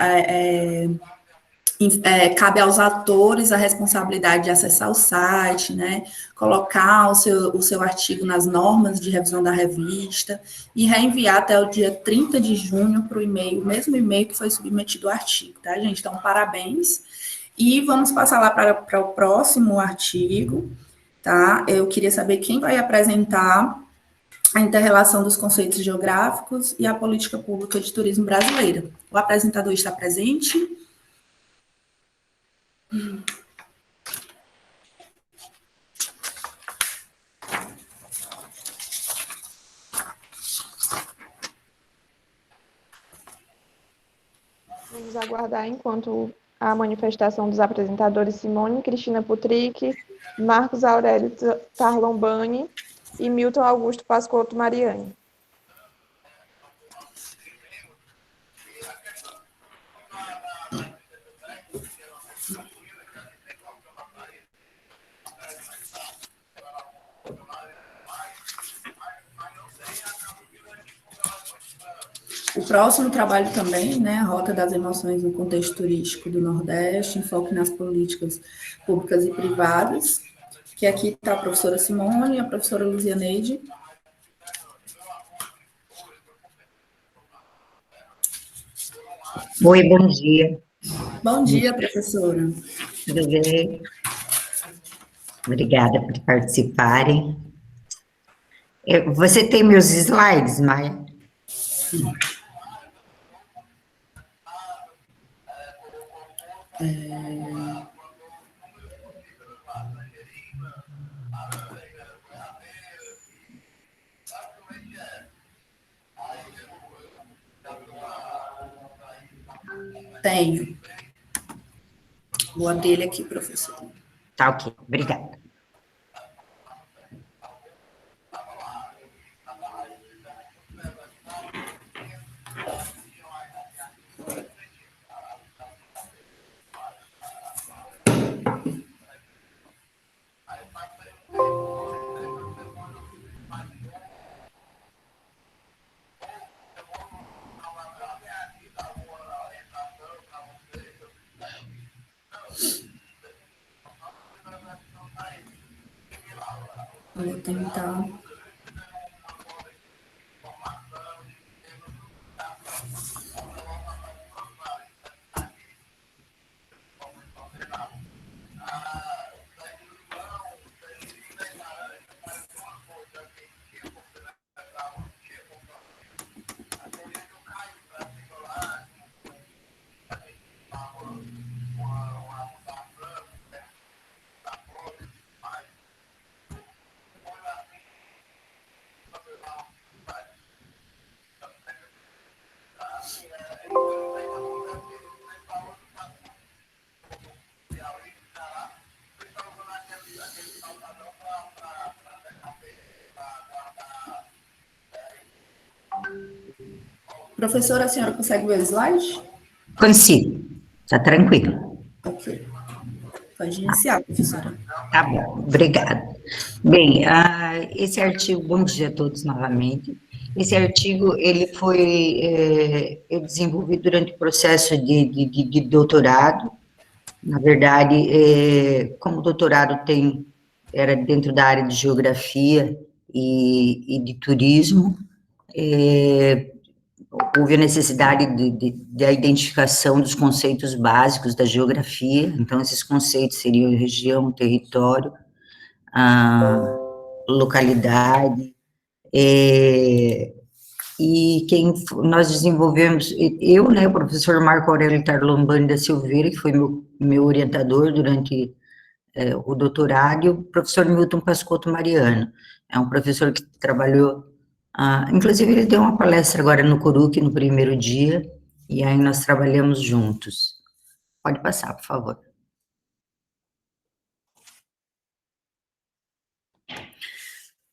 Cabe aos autores a responsabilidade de acessar o site, né, colocar o seu artigo nas normas de revisão da revista e reenviar até o dia 30 de junho para o e-mail, o mesmo e-mail que foi submetido o artigo, tá, gente? Então, parabéns. E vamos passar lá para o próximo artigo, tá? Eu queria saber quem vai apresentar a inter-relação dos conceitos geográficos e a política pública de turismo brasileira. O apresentador está presente? Vamos aguardar enquanto a manifestação dos apresentadores Simone Cristina Putric, Marcos Aurélio Tarlombani e Milton Augusto Pascotto Mariani. O próximo trabalho também, né, a Rota das Emoções no Contexto Turístico do Nordeste, enfoque nas políticas públicas e privadas, que aqui está a professora Simone e a professora Luzianeide. Oi, bom dia. Bom dia, professora. Tudo bem? Obrigada por participarem. Você tem meus slides, Maia? Tenho. Vou abrir ele aqui, professora. Tá ok, obrigada. Vou tentar. Professora, a senhora consegue ver o slide? Consigo. Tá tranquilo. Ok. Pode iniciar, professora. Tá bom, obrigada. Bem, esse artigo, bom dia a todos novamente. Esse artigo, ele foi eu desenvolvi durante o processo de doutorado. Na verdade, como o doutorado era dentro da área de geografia e de turismo, houve a necessidade da identificação dos conceitos básicos da geografia. Então, esses conceitos seriam região, território, a localidade, e nós desenvolvemos, eu, né, o professor Marco Aurélio Tarlombani da Silveira, que foi meu orientador durante o doutorado, e o professor Milton Pascotto Mariano, é um professor que trabalhou, inclusive ele deu uma palestra agora no CURUC no primeiro dia, e aí nós trabalhamos juntos. Pode passar, por favor.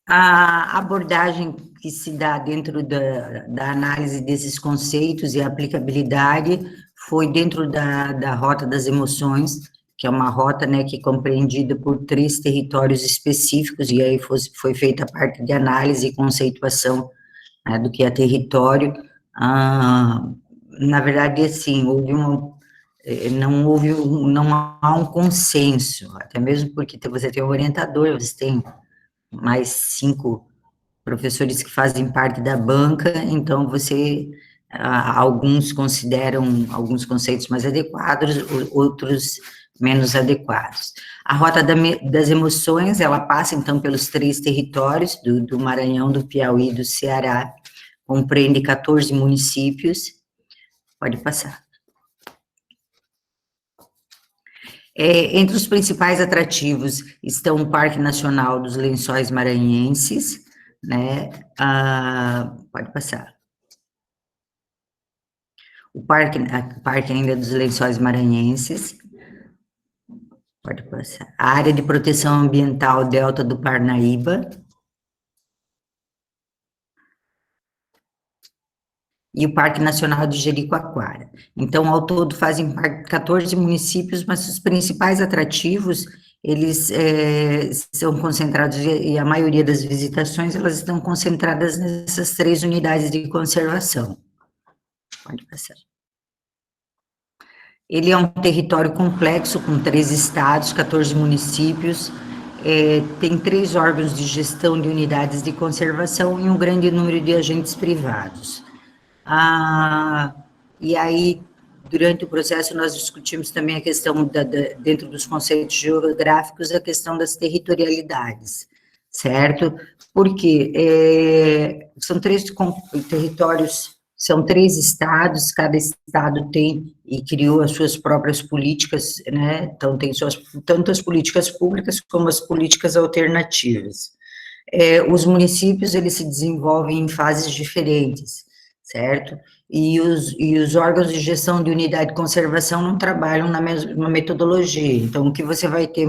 A abordagem que se dá dentro da análise desses conceitos e a aplicabilidade foi dentro da Rota das Emoções, que é uma rota, né, que é compreendida por 3 territórios específicos, e aí foi feita a parte de análise e conceituação, né, do que é território. Na verdade, assim, não há um consenso, até mesmo porque você tem um orientador, você tem mais 5 professores que fazem parte da banca, então alguns consideram alguns conceitos mais adequados, outros menos adequados. A Rota das Emoções, ela passa, então, pelos 3 territórios, do Maranhão, do Piauí e do Ceará, compreende 14 municípios. Pode passar. Entre os principais atrativos estão o Parque Nacional dos Lençóis Maranhenses, né? Pode passar. O Parque ainda dos Lençóis Maranhenses. Pode passar. A Área de Proteção Ambiental Delta do Parnaíba. E o Parque Nacional de Jericoacoara. Então, ao todo, fazem parte 14 municípios, mas os principais atrativos, eles são concentrados, e a maioria das visitações, elas estão concentradas nessas 3 unidades de conservação. Pode passar. Ele é um território complexo, com 3 estados, 14 municípios, tem 3 órgãos de gestão de unidades de conservação e um grande número de agentes privados. E aí, durante o processo, nós discutimos também a questão, dentro dos conceitos geográficos, a questão das territorialidades, certo? Porque são 3 territórios, são 3 estados, cada estado tem e criou as suas próprias políticas, né? Então, tem tanto as políticas públicas como as políticas alternativas. Os municípios, eles se desenvolvem em fases diferentes, certo? E os órgãos de gestão de unidade de conservação não trabalham na mesma metodologia. Então, o que você vai ter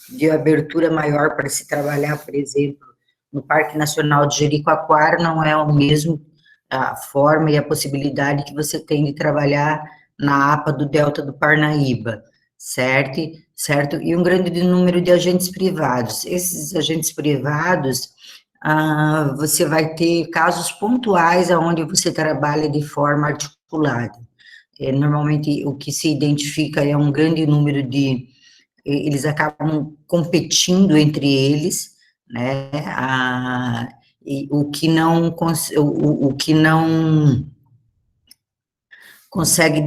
de abertura maior para se trabalhar, por exemplo, no Parque Nacional de Jericoacoara, não é o mesmo a forma e a possibilidade que você tem de trabalhar na APA do Delta do Parnaíba, certo? E um grande número de agentes privados. Esses agentes privados, você vai ter casos pontuais onde você trabalha de forma articulada. Normalmente, o que se identifica é um grande número eles acabam competindo entre eles, né, e o que não consegue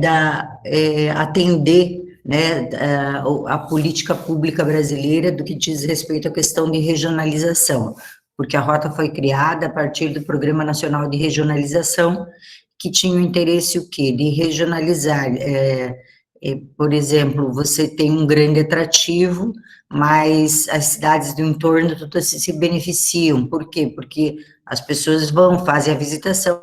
atender, né, a política pública brasileira do que diz respeito à questão de regionalização, porque a rota foi criada a partir do Programa Nacional de Regionalização, que tinha o interesse o quê? De regionalizar. Por exemplo, você tem um grande atrativo, mas as cidades do entorno todas se beneficiam. Por quê? Porque as pessoas fazem a visitação,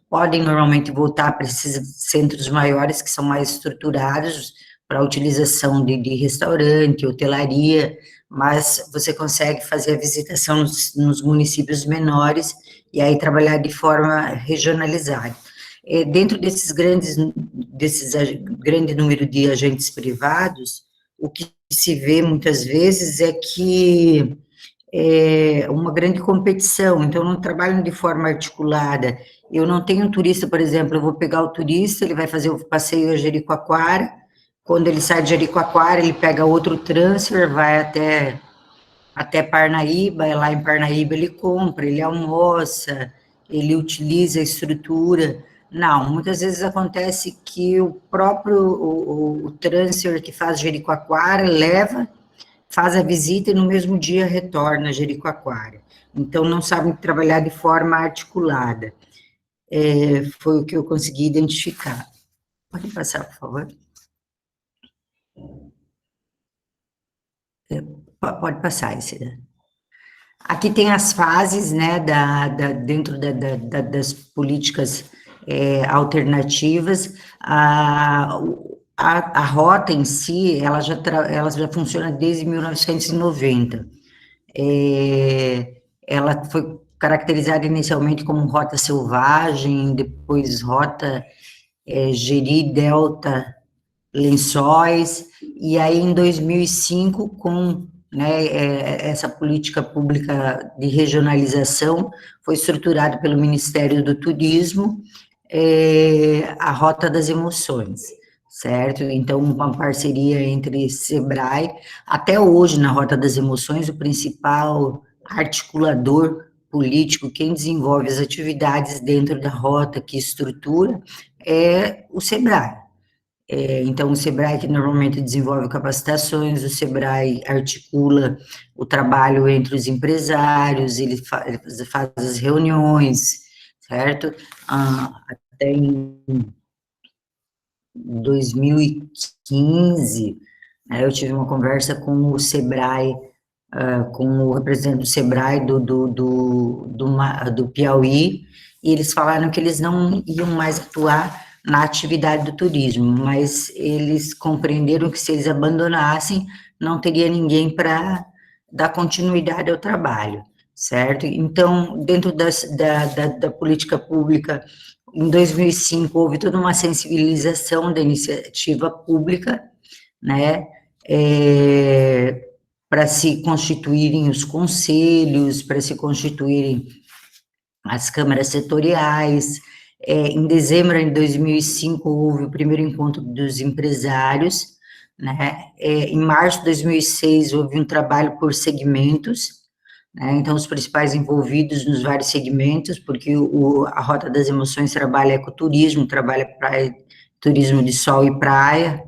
podem normalmente voltar para esses centros maiores, que são mais estruturados, para a utilização de restaurante, hotelaria, mas você consegue fazer a visitação nos municípios menores, e aí trabalhar de forma regionalizada. Dentro desses grande número de agentes privados, o que se vê muitas vezes é que uma grande competição, então não trabalham de forma articulada. Eu não tenho um turista, por exemplo, eu vou pegar o turista, ele vai fazer o passeio a Jericoacoara, quando ele sai de Jericoacoara, ele pega outro transfer, vai até Parnaíba, lá em Parnaíba ele compra, ele almoça, ele utiliza a estrutura. Não, muitas vezes acontece que o próprio o transfer que faz Jericoacoara leva, faz a visita e no mesmo dia retorna a Jericoacoara. Então, não sabem trabalhar de forma articulada. Foi o que eu consegui identificar. Pode passar, por favor. Pode passar, Isira. Aqui tem as fases, né, dentro das políticas alternativas. A rota em si, ela já funciona desde 1990. Ela foi caracterizada inicialmente como rota selvagem, depois rota Jeri, Delta, Lençóis, e aí em 2005, com essa política pública de regionalização, foi estruturado pelo Ministério do Turismo, a Rota das Emoções, certo? Então, uma parceria entre SEBRAE, até hoje na Rota das Emoções, o principal articulador político, quem desenvolve as atividades dentro da rota, que estrutura, é o SEBRAE. Então, o SEBRAE que normalmente desenvolve capacitações, o SEBRAE articula o trabalho entre os empresários, ele faz as reuniões, certo? Até em 2015, eu tive uma conversa com o SEBRAE, com o representante do SEBRAE do Piauí, e eles falaram que eles não iam mais atuar na atividade do turismo, mas eles compreenderam que se eles abandonassem, não teria ninguém para dar continuidade ao trabalho, certo? Então, dentro da política pública, em 2005, houve toda uma sensibilização da iniciativa pública, né, para se constituírem os conselhos, para se constituírem as câmaras setoriais. Em dezembro de 2005, houve o primeiro encontro dos empresários, né? Em março de 2006, houve um trabalho por segmentos, né? Então, os principais envolvidos nos vários segmentos, porque a Rota das Emoções trabalha ecoturismo, trabalha praia, turismo de sol e praia,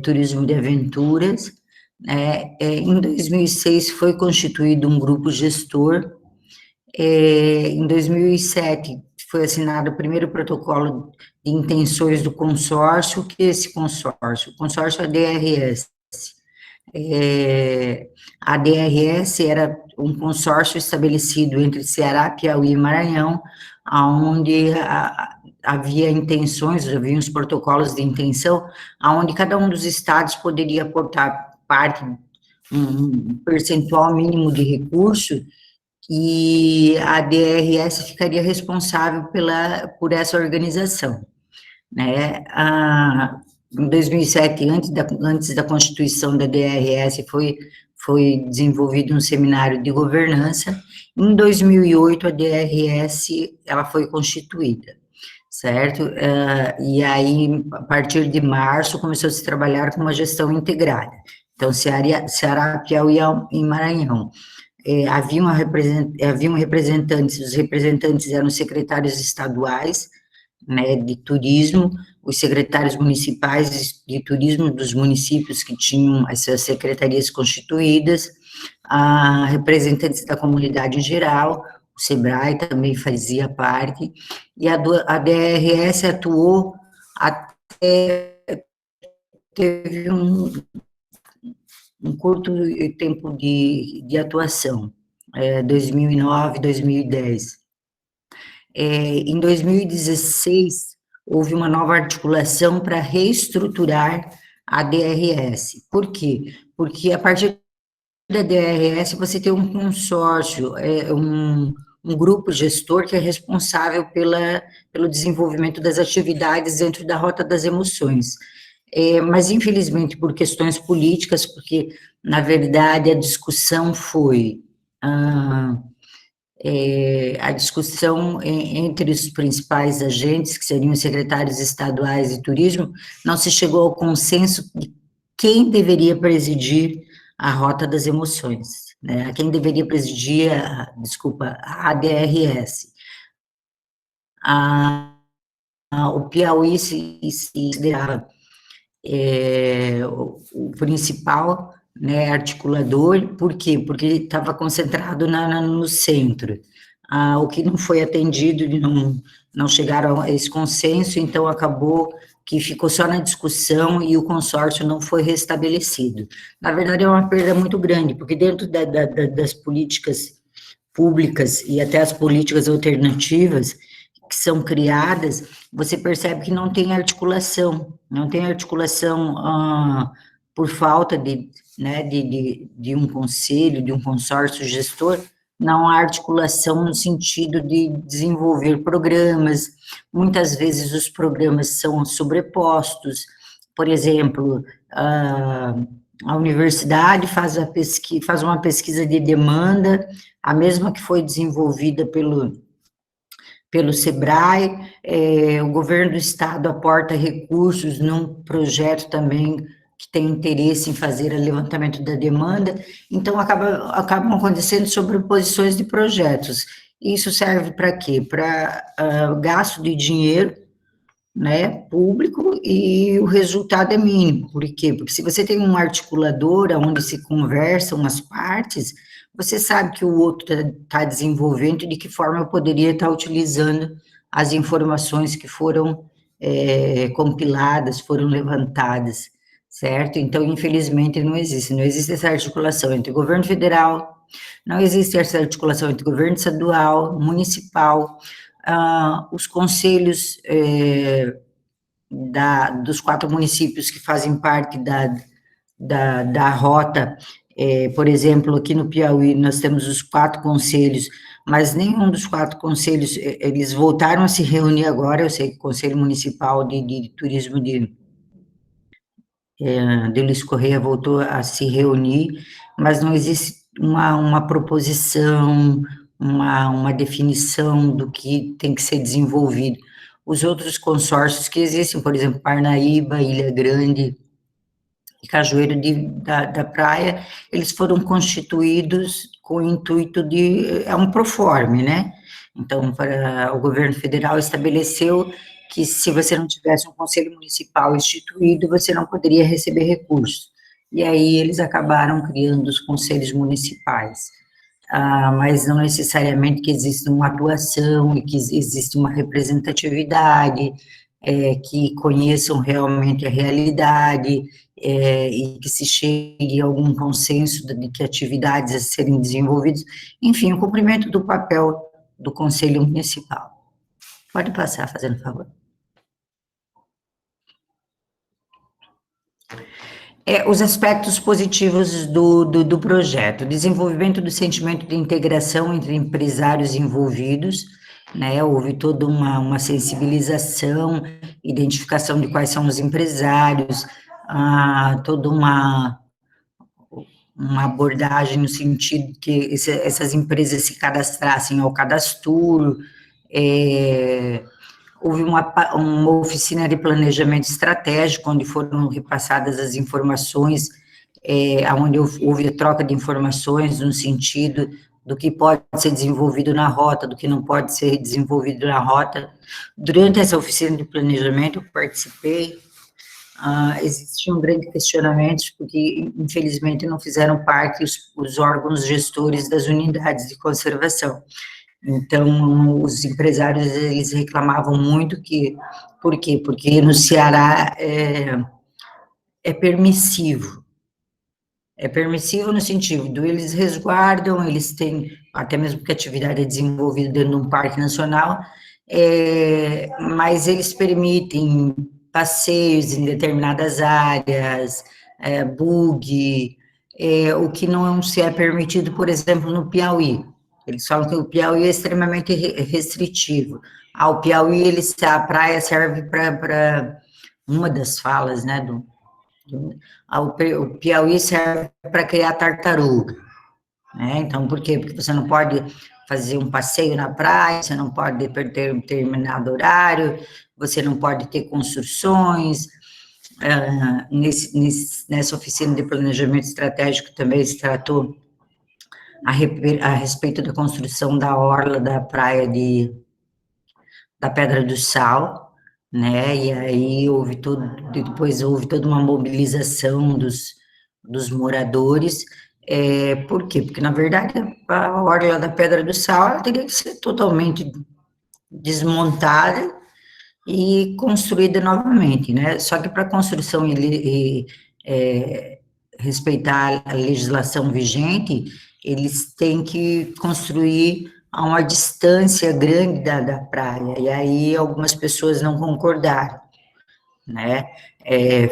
turismo de aventuras, né? Em 2006, foi constituído um grupo gestor. Em 2007, foi assinado o primeiro protocolo de intenções do consórcio. O que é esse consórcio? O consórcio é a DRS. A DRS era um consórcio estabelecido entre Ceará, Piauí e Maranhão, onde havia intenções, havia uns protocolos de intenção, onde cada um dos estados poderia aportar parte, um percentual mínimo de recurso, e a DRS ficaria responsável por essa organização, né? Em 2007, antes da constituição da DRS, foi desenvolvido um seminário de governança. Em 2008, a DRS ela foi constituída, certo? E aí, a partir de março, começou a se trabalhar com uma gestão integrada. Então, Ceará, Piauí e Maranhão. Haviam representantes, os representantes eram secretários estaduais, né, de turismo, os secretários municipais de turismo dos municípios que tinham essas secretarias constituídas, representantes da comunidade em geral, o SEBRAE também fazia parte, e a DRS atuou até, teve um curto tempo de atuação, 2009, 2010. Em 2016, houve uma nova articulação para reestruturar a DRS. Por quê? Porque a partir da DRS você tem um consórcio, um grupo gestor que é responsável pelo desenvolvimento das atividades dentro da Rota das Emoções. Mas, infelizmente, por questões políticas, porque, na verdade, a discussão foi a discussão entre os principais agentes, que seriam os secretários estaduais de turismo, não se chegou ao consenso de quem deveria presidir a Rota das Emoções, né? Quem deveria presidir, a ADRS. O Piauí se considerava o principal, né, articulador. Por quê? Porque ele estava concentrado no centro. O que não foi atendido, não chegaram a esse consenso, então acabou que ficou só na discussão e o consórcio não foi restabelecido. Na verdade, é uma perda muito grande, porque dentro das políticas públicas e até as políticas alternativas que são criadas, você percebe que não tem articulação por falta de um conselho, de um consórcio gestor, não há articulação no sentido de desenvolver programas. Muitas vezes os programas são sobrepostos. Por exemplo, a universidade faz uma pesquisa de demanda, a mesma que foi desenvolvida pelo SEBRAE, o governo do estado aporta recursos num projeto também que tem interesse em fazer o levantamento da demanda, então acabam acontecendo sobreposições de projetos. Isso serve para quê? Para gasto de dinheiro, né, público, e o resultado é mínimo. Por quê? Porque se você tem um articulador onde se conversam as partes, você sabe que o outro está desenvolvendo e de que forma eu poderia estar utilizando as informações que foram compiladas, foram levantadas, certo? Então, infelizmente, não existe essa articulação entre o governo federal, não existe essa articulação entre o governo estadual, municipal, os conselhos dos 4 municípios que fazem parte da rota. Por exemplo, aqui no Piauí, nós temos os 4 conselhos, mas nenhum dos 4 conselhos, eles voltaram a se reunir agora. Eu sei que o Conselho Municipal de Turismo de Luiz Correia voltou a se reunir, mas não existe uma proposição, uma definição do que tem que ser desenvolvido. Os outros consórcios que existem, por exemplo, Parnaíba, Ilha Grande e Cajueiro da Praia, eles foram constituídos com o intuito é um proforme, né? Então, o governo federal estabeleceu que se você não tivesse um conselho municipal instituído, você não poderia receber recursos. E aí eles acabaram criando os conselhos municipais. Mas não necessariamente que exista uma atuação e que exista uma representatividade, que conheçam realmente a realidade, e que se chegue a algum consenso de que atividades a serem desenvolvidas, enfim, o cumprimento do papel do Conselho Municipal. Pode passar, fazendo favor. Os aspectos positivos do projeto: desenvolvimento do sentimento de integração entre empresários envolvidos, né? Houve toda uma sensibilização, identificação de quais são os empresários, toda uma abordagem no sentido que essas empresas se cadastrassem ao cadastro. Houve uma oficina de planejamento estratégico, onde foram repassadas as informações, onde houve a troca de informações no sentido do que pode ser desenvolvido na rota, do que não pode ser desenvolvido na rota. Durante essa oficina de planejamento, eu participei. Existiam grandes questionamentos, porque, infelizmente, não fizeram parte os órgãos gestores das unidades de conservação. Então, os empresários, eles reclamavam muito por quê? Porque no Ceará é permissivo no sentido, eles resguardam, eles têm, até mesmo que a atividade é desenvolvida dentro de um parque nacional, mas eles permitem passeios em determinadas áreas, bug, o que não se é permitido, por exemplo, no Piauí. Eles falam que o Piauí é extremamente restritivo. O Piauí, a praia serve para uma das falas, né, o Piauí serve para criar tartaruga, né? Então, por quê? Porque você não pode fazer um passeio na praia, você não pode ter um determinado horário, você não pode ter construções. Nessa oficina de planejamento estratégico também se tratou a respeito da construção da orla da praia da Pedra do Sal, né, e aí depois houve toda uma mobilização dos moradores. Por quê? Porque, na verdade, a orla da Pedra do Sal ela teria que ser totalmente desmontada e construída novamente, né? Só que para a construção respeitar a legislação vigente, eles têm que construir a uma distância grande da praia, e aí algumas pessoas não concordaram, né?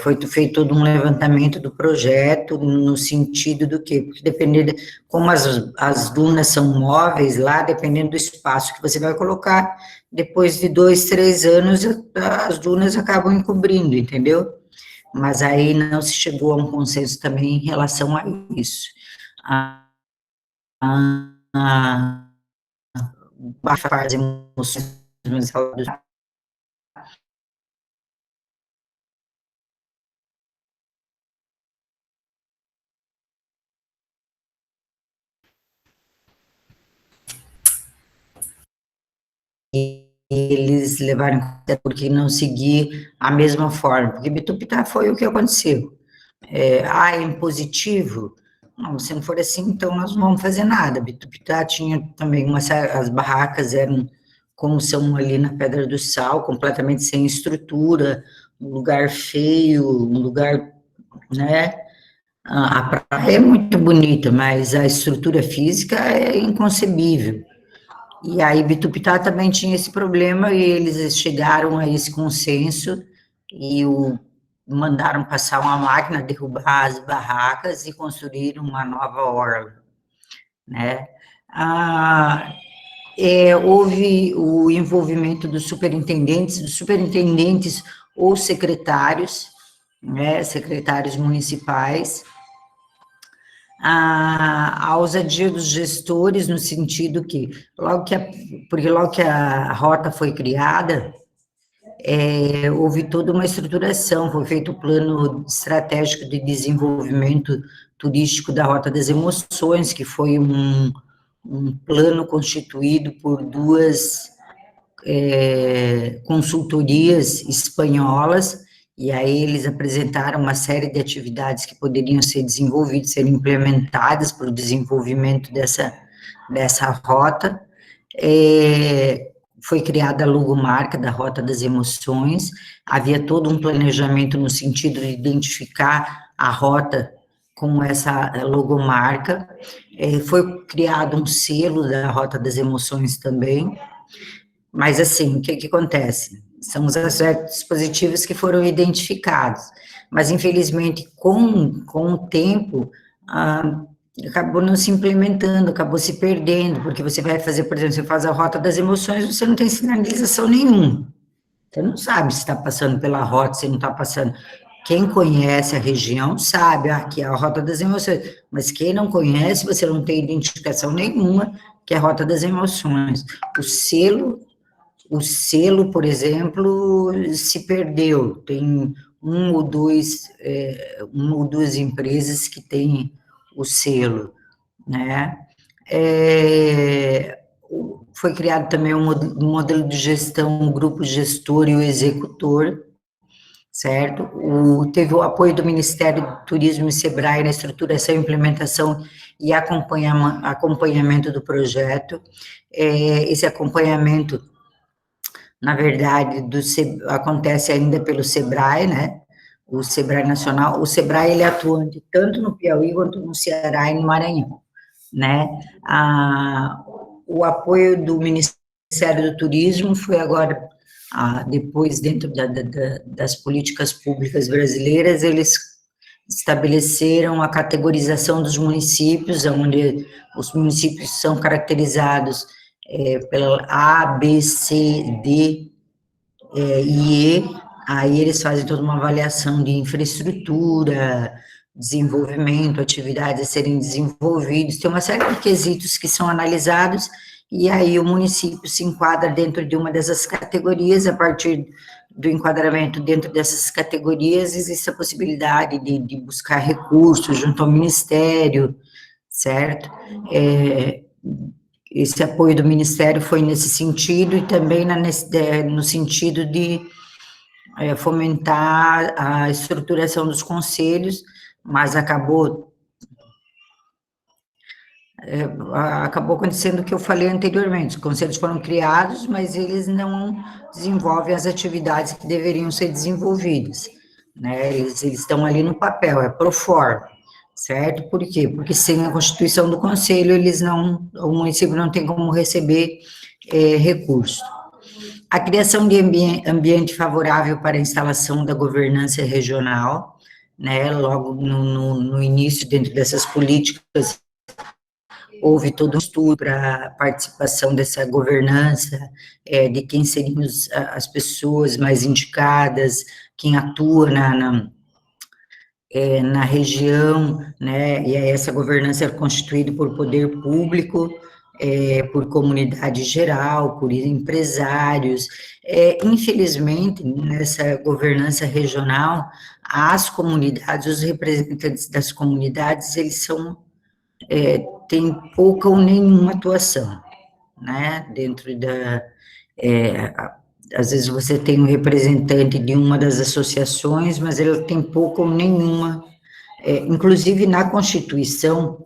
Foi feito todo um levantamento do projeto, no sentido do quê? Porque dependendo, como as dunas são móveis lá, dependendo do espaço que você vai colocar, depois de 2, 3 anos, as dunas acabam encobrindo, entendeu? Mas aí não se chegou a um consenso também em relação a isso. Baixar as emoções, eles levaram em conta porque não seguir a mesma forma, porque Bitupitá foi o que aconteceu. É impositivo? Não, se não for assim, então nós não vamos fazer nada. Bitupitá tinha também as barracas eram como são ali na Pedra do Sal, completamente sem estrutura, um lugar feio, um lugar, né? A praia é muito bonita, mas a estrutura física é inconcebível. E aí Bitupitá também tinha esse problema e eles chegaram a esse consenso e mandaram passar uma máquina, derrubar as barracas e construir uma nova orla, né? Houve o envolvimento dos superintendentes ou secretários, né, secretários municipais, a ousadia dos gestores, no sentido que, porque logo que a rota foi criada, houve toda uma estruturação, foi feito o plano estratégico de desenvolvimento turístico da Rota das Emoções, que foi um plano constituído por 2 consultorias espanholas, e aí eles apresentaram uma série de atividades que poderiam ser desenvolvidas, ser implementadas para o desenvolvimento dessa rota. Foi criada a logomarca da Rota das Emoções, havia todo um planejamento no sentido de identificar a rota com essa logomarca, foi criado um selo da Rota das Emoções também, mas assim, o que acontece? São os aspectos positivos que foram identificados, mas infelizmente com o tempo, acabou não se implementando, acabou se perdendo, porque você vai fazer, por exemplo, você faz a Rota das Emoções, você não tem sinalização nenhuma, você não sabe se está passando pela rota, se não está passando. Quem conhece a região sabe, aqui é a Rota das Emoções, mas quem não conhece, você não tem identificação nenhuma que é a Rota das Emoções. O selo, por exemplo, se perdeu, tem uma ou duas empresas que têm o selo, né? Foi criado também um modelo de gestão, um grupo gestor e o executor, certo? Teve o apoio do Ministério do Turismo e SEBRAE na estruturação, implementação e acompanhamento do projeto. Esse acompanhamento, na verdade, acontece ainda pelo SEBRAE, né? O SEBRAE Nacional. O SEBRAE, ele é atuante tanto no Piauí quanto no Ceará e no Maranhão, né? O apoio do Ministério do Turismo foi agora, depois, dentro das políticas públicas brasileiras, eles estabeleceram a categorização dos municípios, onde os municípios são caracterizados pela A, B, C, D e E. Aí eles fazem toda uma avaliação de infraestrutura, desenvolvimento, atividades a serem desenvolvidas, tem uma série de quesitos que são analisados, e aí o município se enquadra dentro de uma dessas categorias. A partir do enquadramento dentro dessas categorias, existe a possibilidade de buscar recursos junto ao Ministério, certo? Esse apoio do Ministério foi nesse sentido, e também no sentido de fomentar a estruturação dos conselhos, mas acabou acontecendo o que eu falei anteriormente. Os conselhos foram criados, mas eles não desenvolvem as atividades que deveriam ser desenvolvidas, né? Eles estão ali no papel, é pro forma, certo? Por quê? Porque sem a constituição do conselho, o município não tem como receber recurso. A criação de ambiente favorável para a instalação da governança regional, né? Logo no início, dentro dessas políticas, houve todo um estudo para a participação dessa governança, de quem seriam as pessoas mais indicadas, quem atua na região, né? E aí essa governança é constituída por poder público, por comunidade geral, por empresários. Infelizmente, nessa governança regional, as comunidades, os representantes das comunidades, eles têm pouca ou nenhuma atuação, né? Dentro às vezes você tem um representante de uma das associações, mas ele tem pouca ou nenhuma, inclusive na Constituição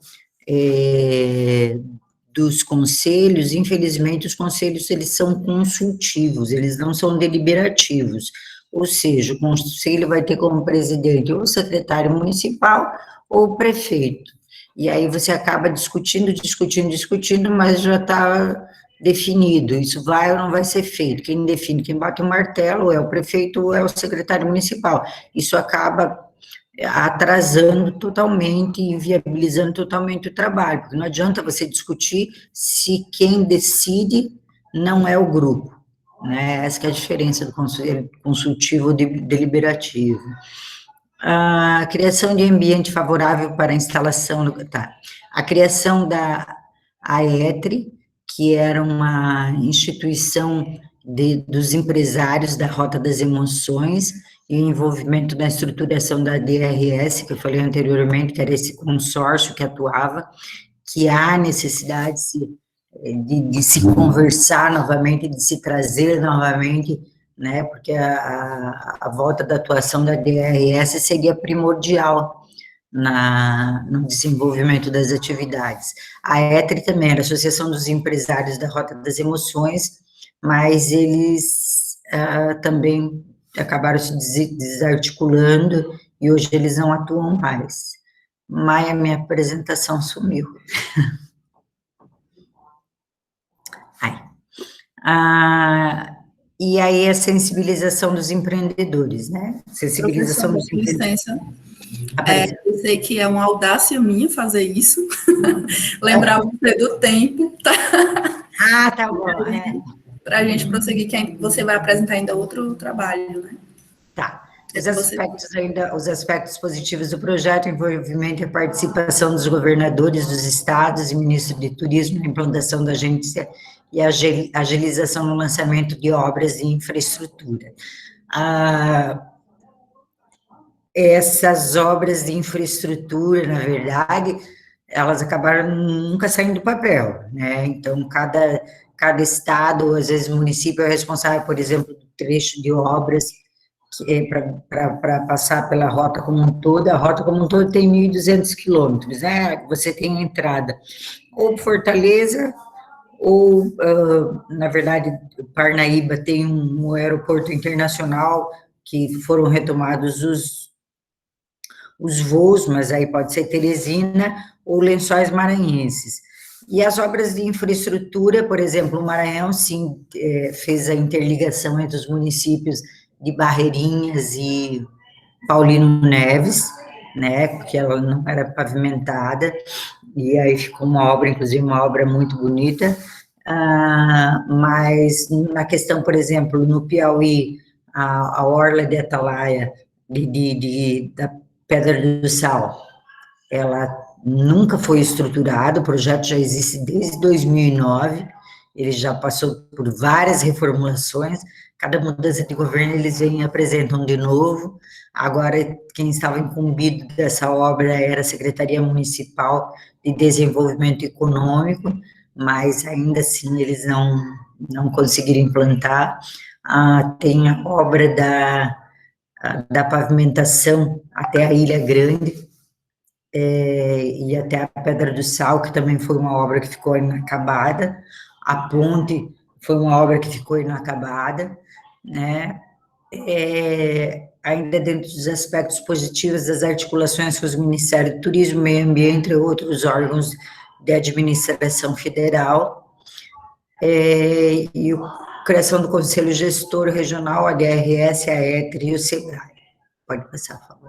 dos conselhos, infelizmente, os conselhos, eles são consultivos, eles não são deliberativos, ou seja, o conselho vai ter como presidente ou o secretário municipal ou o prefeito, e aí você acaba discutindo, mas já está definido, isso vai ou não vai ser feito, quem define, quem bate o martelo é o prefeito ou é o secretário municipal, isso acaba atrasando totalmente, inviabilizando totalmente o trabalho, porque não adianta você discutir se quem decide não é o grupo, né? Essa que é a diferença do conselho consultivo ou deliberativo. A criação de ambiente favorável para a instalação, a criação da AETRE, que era uma instituição dos empresários da Rota das Emoções, e o envolvimento da estruturação da DRS, que eu falei anteriormente, que era esse consórcio que atuava, que há necessidade de se conversar novamente, de se trazer novamente, né, porque a volta da atuação da DRS seria primordial no desenvolvimento das atividades. A ETRE também era a Associação dos Empresários da Rota das Emoções, mas eles também acabaram se desarticulando e hoje eles não atuam mais. Maia, minha apresentação sumiu. E aí a sensibilização dos empreendedores, né? Sensibilização dos empreendedores. Licença. Eu sei que é uma audácia minha fazer isso, lembrar você do tempo, tá? Tá bom, Para a gente prosseguir, que você vai apresentar ainda outro trabalho, né? Tá. Os aspectos positivos do projeto, envolvimento e a participação dos governadores dos estados e ministro de turismo na implantação da agência e a agilização no lançamento de obras de infraestrutura. Essas obras de infraestrutura, na verdade, elas acabaram nunca saindo do papel, né? Então, cada estado, às vezes município, é responsável, por exemplo, do trecho de obras para passar pela rota como um todo. A rota como um todo tem 1.200 quilômetros, né? Você tem a entrada ou Fortaleza, ou, na verdade, Parnaíba tem um aeroporto internacional que foram retomados os voos, mas aí pode ser Teresina ou Lençóis Maranhenses. E as obras de infraestrutura, por exemplo, o Maranhão, sim, fez a interligação entre os municípios de Barreirinhas e Paulino Neves, né, porque ela não era pavimentada, e aí ficou uma obra, inclusive uma obra muito bonita, mas na questão, por exemplo, no Piauí, a Orla de Atalaia, da Pedra do Sal, ela nunca foi estruturada, o projeto já existe desde 2009, ele já passou por várias reformulações, cada mudança de governo eles vêm e apresentam de novo. Agora, quem estava incumbido dessa obra era a Secretaria Municipal de Desenvolvimento Econômico, mas ainda assim eles não conseguiram implantar. Tem a obra da pavimentação até a Ilha Grande, e até a Pedra do Sal, que também foi uma obra que ficou inacabada. A ponte foi uma obra que ficou inacabada, né? Ainda dentro dos aspectos positivos das articulações com os Ministérios do Turismo, Meio Ambiente, entre outros órgãos de administração federal, e a criação do Conselho Gestor Regional, a DRS, a ECRI e o SEBRAE. Pode passar, por favor.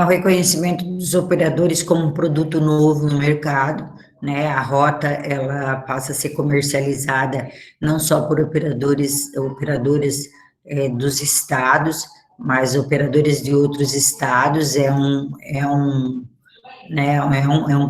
O reconhecimento dos operadores como um produto novo no mercado, né? A rota, ela passa a ser comercializada não só por operadores dos estados, mas operadores de outros estados. É um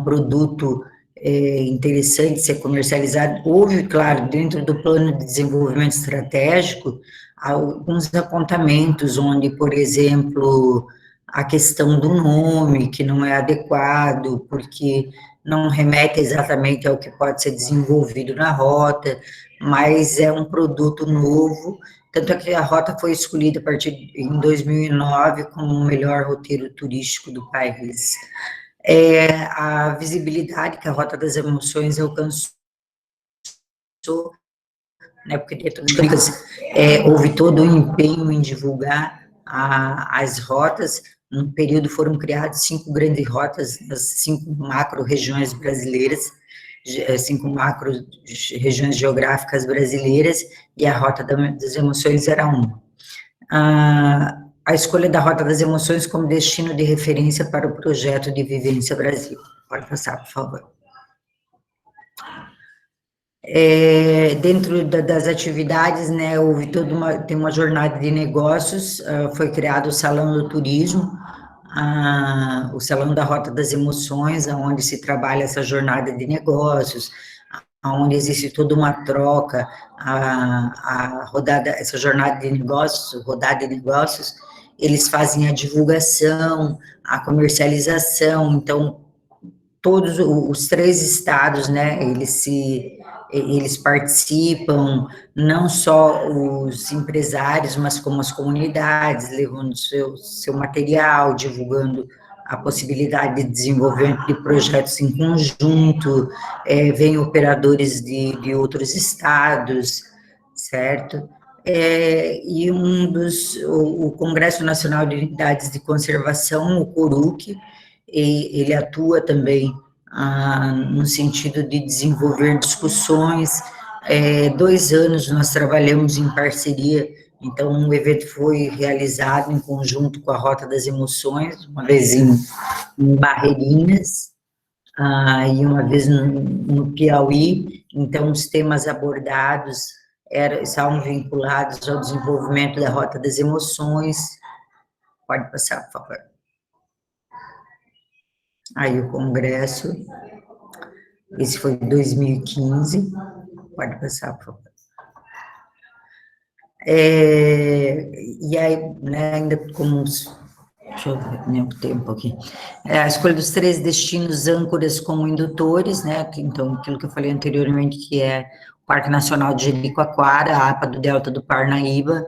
produto interessante ser comercializado. Houve, claro, dentro do plano de desenvolvimento estratégico, alguns apontamentos onde, por exemplo, a questão do nome, que não é adequado, porque não remete exatamente ao que pode ser desenvolvido na rota, mas é um produto novo, tanto é que a rota foi escolhida a partir em 2009 como o melhor roteiro turístico do país. A visibilidade que a Rota das Emoções alcançou, né, porque dentro das clínicas houve todo um empenho em divulgar as rotas. No período foram criadas 5 grandes rotas nas 5 macro-regiões brasileiras, 5 macro-regiões geográficas brasileiras, e a Rota das Emoções era uma. A escolha da Rota das Emoções como destino de referência para o projeto de Vivência Brasil. Pode passar, por favor. Dentro das atividades, né, houve tem uma jornada de negócios, foi criado o Salão do Turismo, o Salão da Rota das Emoções, onde se trabalha essa jornada de negócios, onde existe toda uma troca, essa jornada de negócios, rodada de negócios, eles fazem a divulgação, a comercialização. Então, todos os 3 estados, né, eles participam, não só os empresários, mas como as comunidades, levando seu material, divulgando a possibilidade de desenvolvimento de projetos em conjunto, vêm operadores de outros estados, certo? E o Congresso Nacional de Unidades de Conservação, o CORUC, ele atua também no sentido de desenvolver discussões. 2 anos nós trabalhamos em parceria, então o evento foi realizado em conjunto com a Rota das Emoções, uma vez em Barreirinhas, e uma vez no Piauí. Então os temas abordados estavam vinculados ao desenvolvimento da Rota das Emoções. Pode passar, por favor. Aí o congresso, esse foi em 2015, pode passar, por favor. E aí, né, ainda como, deixa eu ver o tempo aqui, a escolha dos 3 destinos âncoras como indutores, né, então, aquilo que eu falei anteriormente, que é o Parque Nacional de Jericoacoara, a APA do Delta do Parnaíba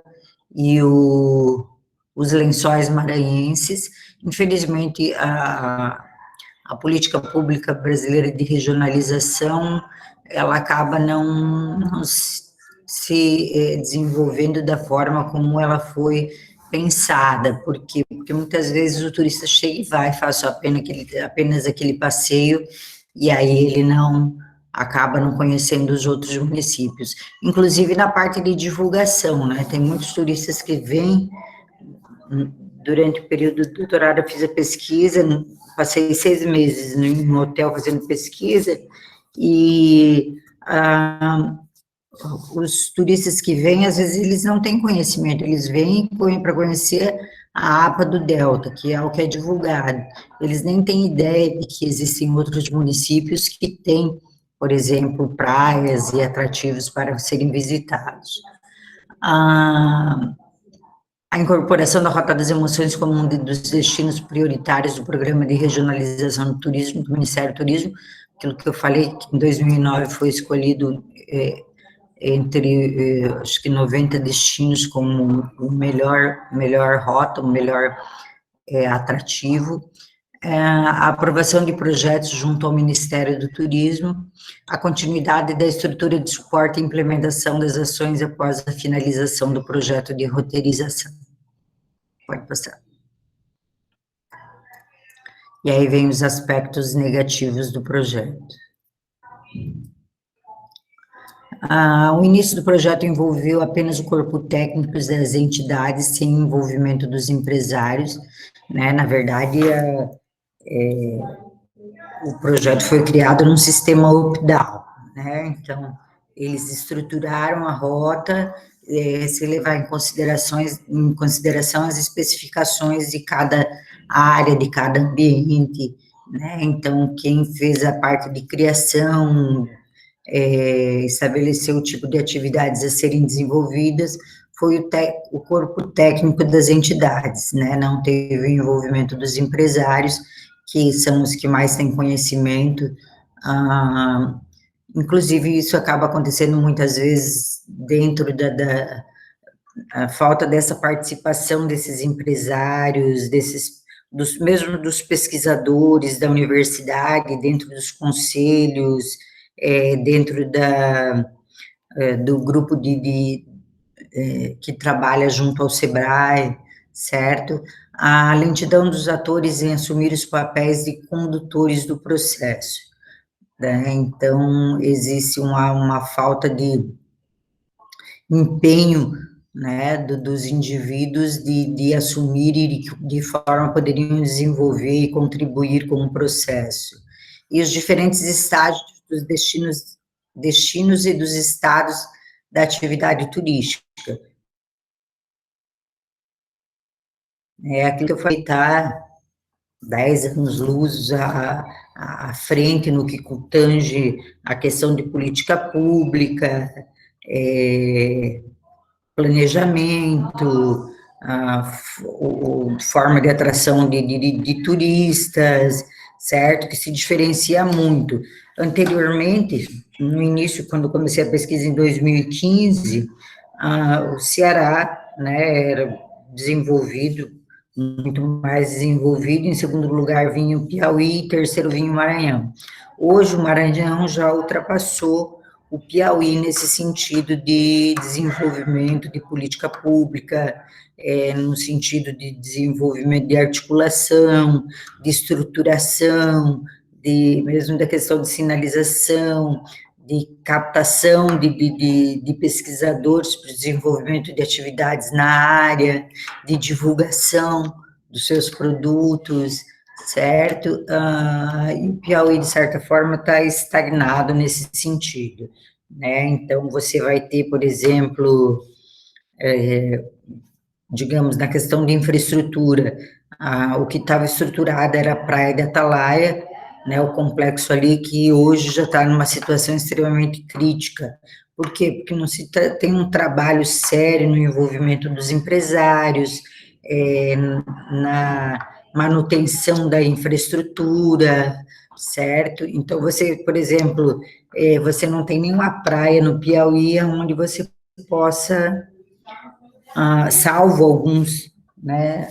e os Lençóis Maranhenses. Infelizmente, a política pública brasileira de regionalização, ela acaba não se desenvolvendo da forma como ela foi pensada, porque muitas vezes o turista chega e vai, faz apenas aquele passeio, e aí ele não acaba não conhecendo os outros municípios, inclusive na parte de divulgação, né, tem muitos turistas que vêm, durante o período do doutorado eu fiz a pesquisa, passei 6 meses em um hotel fazendo pesquisa, e os turistas que vêm, às vezes eles não têm conhecimento, eles vêm para conhecer a APA do Delta, que é o que é divulgado, eles nem têm ideia de que existem outros municípios que têm, por exemplo, praias e atrativos para serem visitados. A incorporação da Rota das Emoções como um dos destinos prioritários do Programa de Regionalização do Turismo, do Ministério do Turismo, aquilo que eu falei, que em 2009 foi escolhido entre, acho que 90 destinos como o melhor rota, o melhor atrativo, a aprovação de projetos junto ao Ministério do Turismo, a continuidade da estrutura de suporte e implementação das ações após a finalização do projeto de roteirização. Pode passar. E aí vem os aspectos negativos do projeto. O início do projeto envolveu apenas o corpo técnico das entidades, sem envolvimento dos empresários, né? Na verdade, o projeto foi criado num sistema up-down, né? Então, eles estruturaram a rota, se levar em consideração as especificações de cada área, de cada ambiente, né? Então, quem fez a parte de criação, estabeleceu o tipo de atividades a serem desenvolvidas, foi o corpo técnico das entidades, né? Não teve o envolvimento dos empresários, que são os que mais têm conhecimento, inclusive isso acaba acontecendo muitas vezes dentro a falta dessa participação desses empresários, mesmo dos pesquisadores da universidade, dentro dos conselhos, dentro do grupo que trabalha junto ao SEBRAE, certo? A lentidão dos atores em assumir os papéis de condutores do processo, né? Então, existe uma falta de empenho, né, dos indivíduos de assumir e de forma poderiam desenvolver e contribuir com o processo. E os diferentes estágios dos destinos e dos estados da atividade turística. Aquilo que eu falei, está 10 anos-luz à frente no que tange a questão de política pública, planejamento, forma de atração de turistas, certo? Que se diferencia muito. Anteriormente, no início, quando comecei a pesquisa em 2015, o Ceará, né, era desenvolvido, muito mais desenvolvido, em segundo lugar vinha o Piauí, em terceiro vinha o Maranhão. Hoje o Maranhão já ultrapassou o Piauí nesse sentido de desenvolvimento de política pública, no sentido de desenvolvimento de articulação, de estruturação, mesmo da questão de sinalização, de captação de pesquisadores para o desenvolvimento de atividades na área, de divulgação dos seus produtos, certo? E o Piauí, de certa forma, está estagnado nesse sentido, né? Então, você vai ter, por exemplo, digamos, na questão de infraestrutura, o que estava estruturado era a Praia de Atalaia, né, o complexo ali que hoje já está numa situação extremamente crítica. Por quê? Porque não se tem um trabalho sério no envolvimento dos empresários, na manutenção da infraestrutura, certo? Então, você, por exemplo, você não tem nenhuma praia no Piauí onde você possa, salvo alguns, né,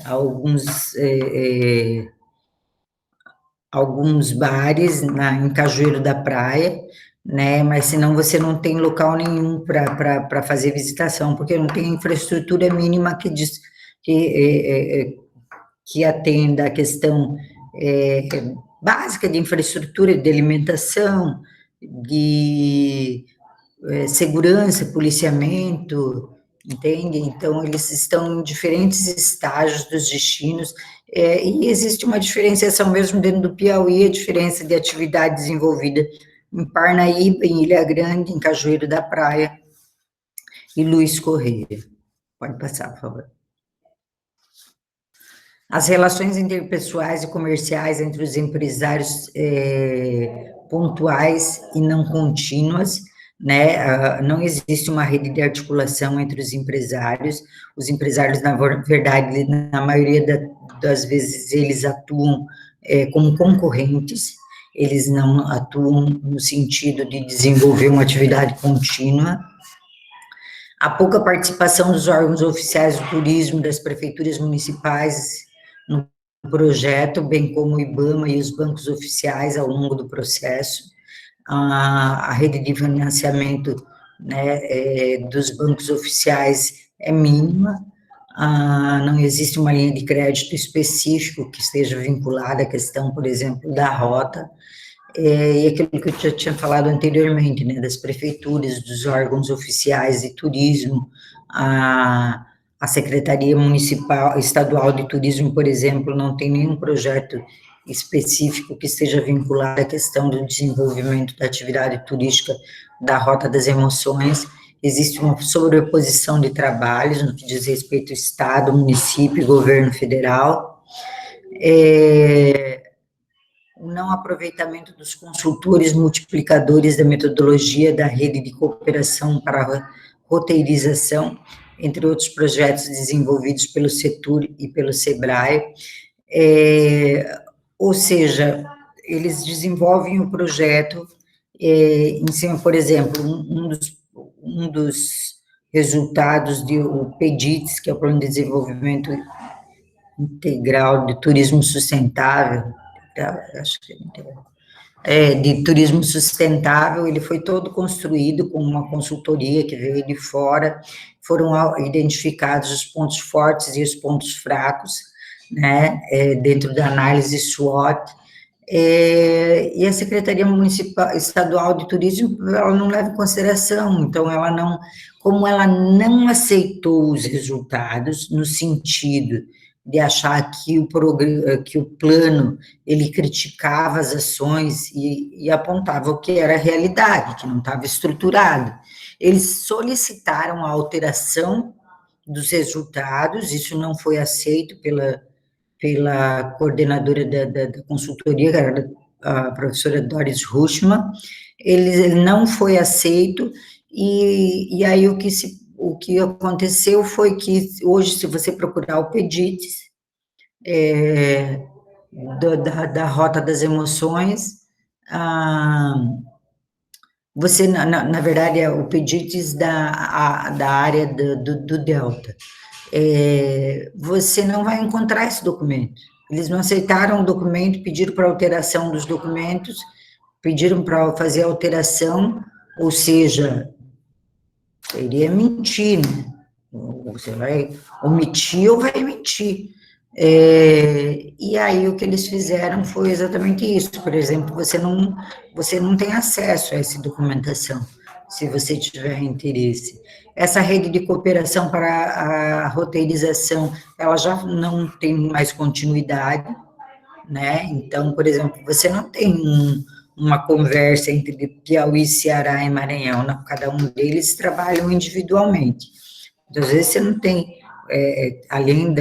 alguns bares em Cajueiro da Praia, né, mas senão você não tem local nenhum para fazer visitação, porque não tem infraestrutura mínima que atenda a questão básica de infraestrutura, de alimentação, de segurança, policiamento, entende? Então, eles estão em diferentes estágios dos destinos, e existe uma diferenciação mesmo dentro do Piauí, a diferença de atividade desenvolvida em Parnaíba, em Ilha Grande, em Cajueiro da Praia e Luiz Correia. Pode passar, por favor. As relações interpessoais e comerciais entre os empresários pontuais e não contínuas, né? Não existe uma rede de articulação entre os empresários, na verdade, na maioria das vezes, eles atuam como concorrentes, eles não atuam no sentido de desenvolver uma atividade contínua. A pouca participação dos órgãos oficiais do turismo, das prefeituras municipais no projeto, bem como o IBAMA e os bancos oficiais ao longo do processo. A rede de financiamento, né, dos bancos oficiais é mínima, não existe uma linha de crédito específico que esteja vinculada à questão, por exemplo, da rota, e aquilo que eu já tinha falado anteriormente, né, das prefeituras, dos órgãos oficiais de turismo, a Secretaria Municipal, Estadual de Turismo, por exemplo, não tem nenhum projeto específico que esteja vinculado à questão do desenvolvimento da atividade turística da Rota das Emoções. Existe uma sobreposição de trabalhos no que diz respeito ao Estado, município e governo federal. O não aproveitamento dos consultores multiplicadores da metodologia da rede de cooperação para a roteirização, entre outros projetos desenvolvidos pelo Setur e pelo SEBRAE, ou seja, eles desenvolvem o projeto em cima, por exemplo, um dos resultados do PEDITS, que é o Plano de Desenvolvimento Integral de Turismo Sustentável, acho que de turismo sustentável, ele foi todo construído com uma consultoria que veio de fora, foram identificados os pontos fortes e os pontos fracos, né, dentro da análise SWOT, e a Secretaria Municipal, Estadual de Turismo, ela não leva em consideração, então como ela não aceitou os resultados, no sentido de achar que o plano, ele criticava as ações e apontava o que era a realidade, que não estava estruturado. Eles solicitaram a alteração dos resultados, isso não foi aceito pela coordenadora da consultoria, que era a professora Doris Ruschmann, ele não foi aceito, e aí o que aconteceu foi que, hoje, se você procurar o PEDITS, da Rota das Emoções, você, na verdade, é o PEDITS da área do Delta, você não vai encontrar esse documento. Eles não aceitaram o documento, pediram para alteração dos documentos, pediram para fazer alteração, ou seja, seria mentir, né? Você vai omitir ou vai mentir. E aí o que eles fizeram foi exatamente isso. Por exemplo, você não tem acesso a essa documentação, se você tiver interesse. Essa rede de cooperação para a roteirização, ela já não tem mais continuidade, né? Então, por exemplo, você não tem uma conversa entre Piauí, Ceará e Maranhão, não, cada um deles trabalham individualmente. Então, às vezes você não tem, além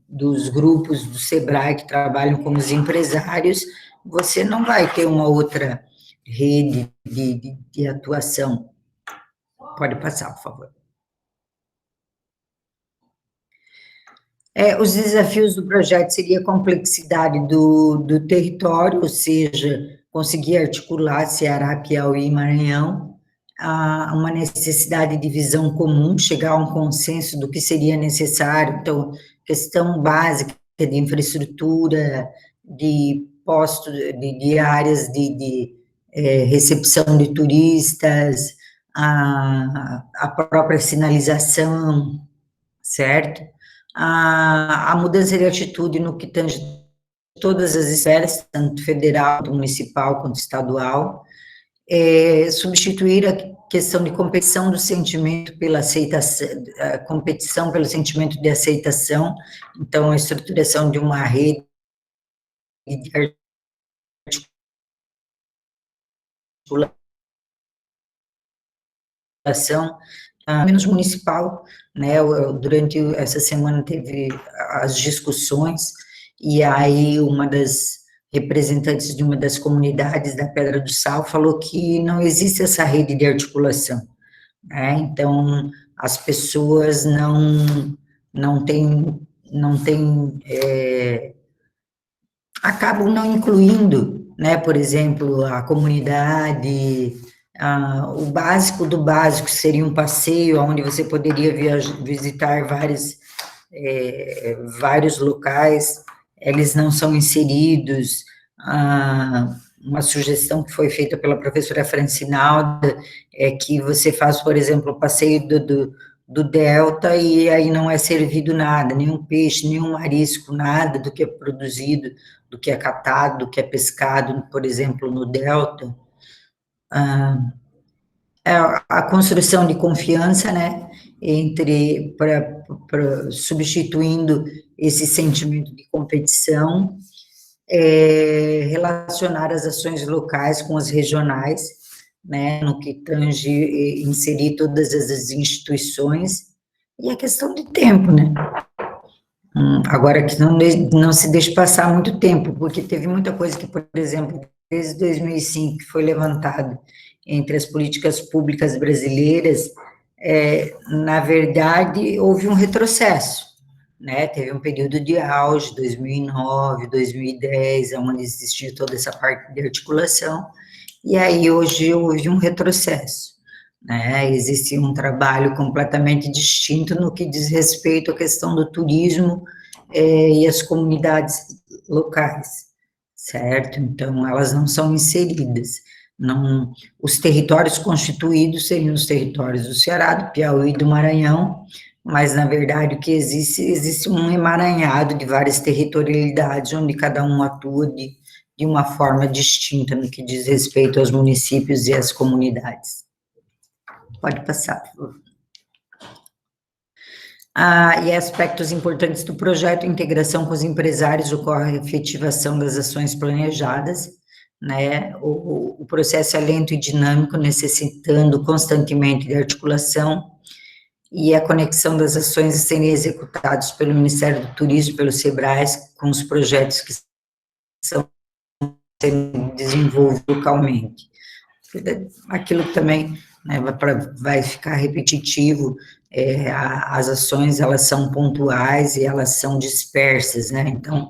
dos grupos do SEBRAE que trabalham como os empresários, você não vai ter uma outra rede de atuação. Pode passar, por favor. Os desafios do projeto seria a complexidade do território, ou seja, conseguir articular Ceará, Piauí e Maranhão, uma necessidade de visão comum, chegar a um consenso do que seria necessário, então, questão básica de infraestrutura, de postos, de áreas de recepção de turistas, a própria sinalização, certo? A mudança de atitude no que tange todas as esferas, tanto federal, municipal, quanto estadual, substituir a questão de competição do sentimento pela aceitação, a competição pelo sentimento de aceitação, então a estruturação de uma rede de articulação, menos municipal, né, durante essa semana teve as discussões, e aí uma das representantes de uma das comunidades da Pedra do Sal falou que não existe essa rede de articulação, né, então as pessoas não têm, acabam não incluindo, né, por exemplo, a comunidade, o básico do básico seria um passeio onde você poderia visitar vários locais, eles não são inseridos. Uma sugestão que foi feita pela professora Francinalda é que você faz, por exemplo, o passeio do delta e aí não é servido nada, nenhum peixe, nenhum marisco, nada do que é produzido, do que é catado, do que é pescado, por exemplo, no delta. A construção de confiança, né, substituindo esse sentimento de competição, relacionar as ações locais com as regionais, né, no que tange inserir todas as instituições, e a questão de tempo, né, agora que não se deixe passar muito tempo, porque teve muita coisa que, por exemplo, desde 2005, que foi levantada entre as políticas públicas brasileiras, na verdade, houve um retrocesso, né, teve um período de auge, 2009, 2010, onde existiu toda essa parte de articulação, e aí hoje houve um retrocesso, né, existe um trabalho completamente distinto no que diz respeito à questão do turismo e as comunidades locais, certo? Então, elas não são inseridas. Não, os territórios constituídos seriam os territórios do Ceará, do Piauí e do Maranhão, mas, na verdade, o que existe um emaranhado de várias territorialidades, onde cada um atua de uma forma distinta no que diz respeito aos municípios e às comunidades. Pode passar, por favor. E aspectos importantes do projeto: integração com os empresários, ocorre a efetivação das ações planejadas, né, o processo é lento e dinâmico, necessitando constantemente de articulação, e a conexão das ações a serem executadas pelo Ministério do Turismo, pelo SEBRAE, com os projetos que são sendo desenvolvidos localmente. Aquilo que também, né, vai ficar repetitivo, as ações, elas são pontuais e elas são dispersas, né, então,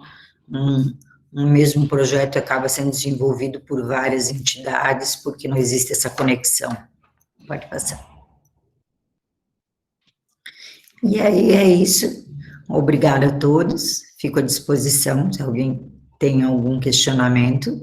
um mesmo projeto acaba sendo desenvolvido por várias entidades, porque não existe essa conexão. Pode passar. E aí é isso. Obrigada a todos. Fico à disposição, se alguém tem algum questionamento.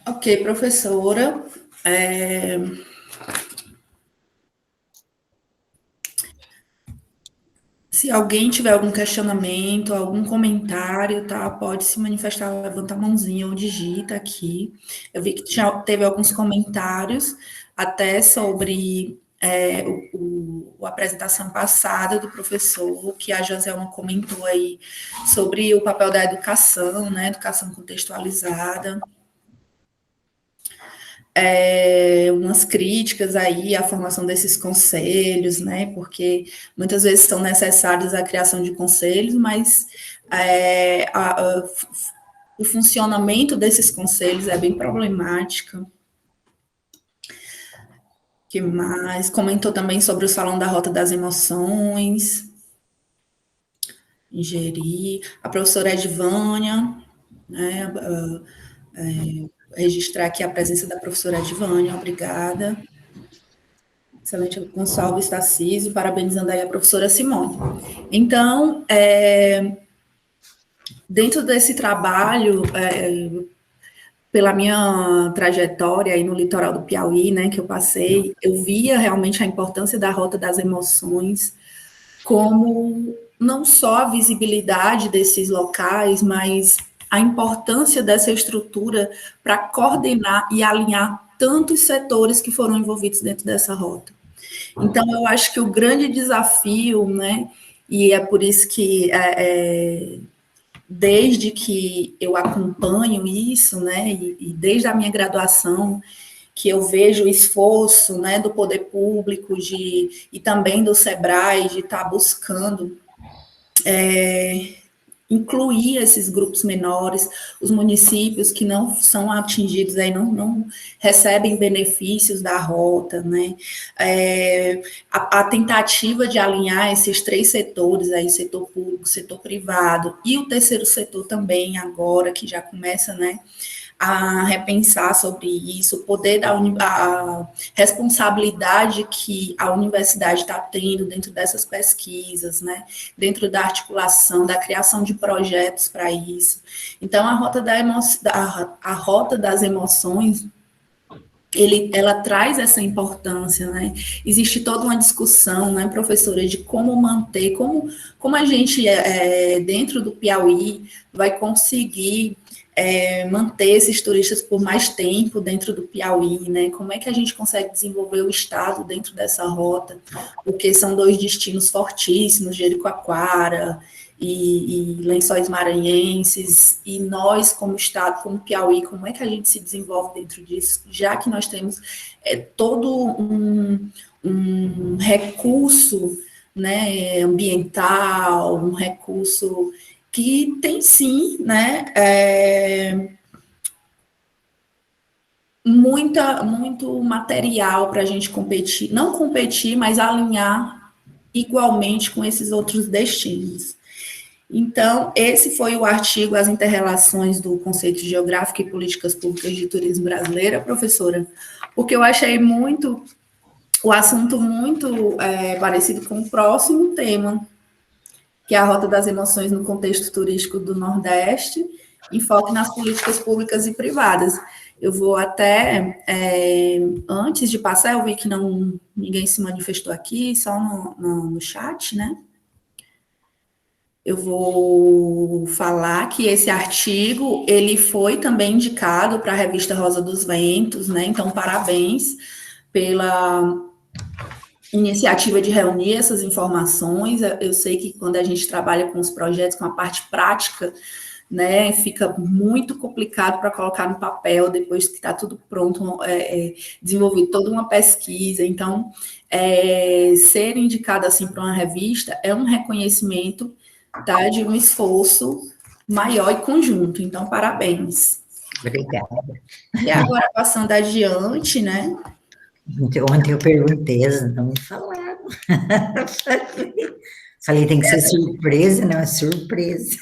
Ok, professora. Se alguém tiver algum questionamento, algum comentário, tá, pode se manifestar, levanta a mãozinha ou digita aqui. Eu vi que teve alguns comentários até sobre a apresentação passada do professor, que a Joselma comentou aí sobre o papel da educação, né, educação contextualizada. Umas críticas aí à formação desses conselhos, né, porque muitas vezes são necessários a criação de conselhos, mas o funcionamento desses conselhos é bem problemático. Que mais? Comentou também sobre o Salão da Rota das Emoções, ingerir, a professora Edvânia, né, registrar aqui a presença da professora Edvânia, obrigada. Excelente, Gonçalves Tarcísio, parabenizando aí a professora Simone. Então, dentro desse trabalho, pela minha trajetória aí no litoral do Piauí, né, que eu passei, eu via realmente a importância da Rota das Emoções como não só a visibilidade desses locais, mas a importância dessa estrutura para coordenar e alinhar tantos setores que foram envolvidos dentro dessa rota. Então, eu acho que o grande desafio, né, e é por isso que desde que eu acompanho isso, né, e desde a minha graduação, que eu vejo o esforço, né, do poder público e também do SEBRAE de estar buscando incluir esses grupos menores, os municípios que não são atingidos, aí não recebem benefícios da rota, né? A tentativa de alinhar esses três setores, aí, setor público, setor privado, e o terceiro setor também, agora, que já começa, né, a repensar sobre isso, o poder a responsabilidade que a universidade está tendo dentro dessas pesquisas, né, dentro da articulação, da criação de projetos para isso. Então, a Rota das Emoções, ela traz essa importância, né? Existe toda uma discussão, né, professora, de como manter, como a gente, dentro do Piauí, vai conseguir manter esses turistas por mais tempo dentro do Piauí, né? Como é que a gente consegue desenvolver o estado dentro dessa rota? Porque são dois destinos fortíssimos, Jericoacoara e Lençóis Maranhenses, e nós, como estado, como Piauí, como é que a gente se desenvolve dentro disso, já que nós temos todo um recurso, né, ambiental, um recurso que tem sim, né, muito material para a gente competir, não competir, mas alinhar igualmente com esses outros destinos. Então, esse foi o artigo As Interrelações do Conceito Geográfico e Políticas Públicas de Turismo Brasileira, professora, porque eu achei o assunto muito parecido com o próximo tema, que é a Rota das Emoções no Contexto Turístico do Nordeste, enfoque nas políticas públicas e privadas. Eu vou até, antes de passar, eu vi que ninguém se manifestou aqui, só no chat, né? Eu vou falar que esse artigo, ele foi também indicado para a revista Rosa dos Ventos, né? Então, parabéns pela iniciativa de reunir essas informações. Eu sei que quando a gente trabalha com os projetos, com a parte prática, né, fica muito complicado para colocar no papel, depois que está tudo pronto, desenvolver toda uma pesquisa. Então, ser indicado assim para uma revista é um reconhecimento, tá, de um esforço maior e conjunto. Então, parabéns. Obrigada. E agora, passando adiante, né? Ontem eu perguntei, eles não me falaram. Falei, tem que ser surpresa, não é surpresa.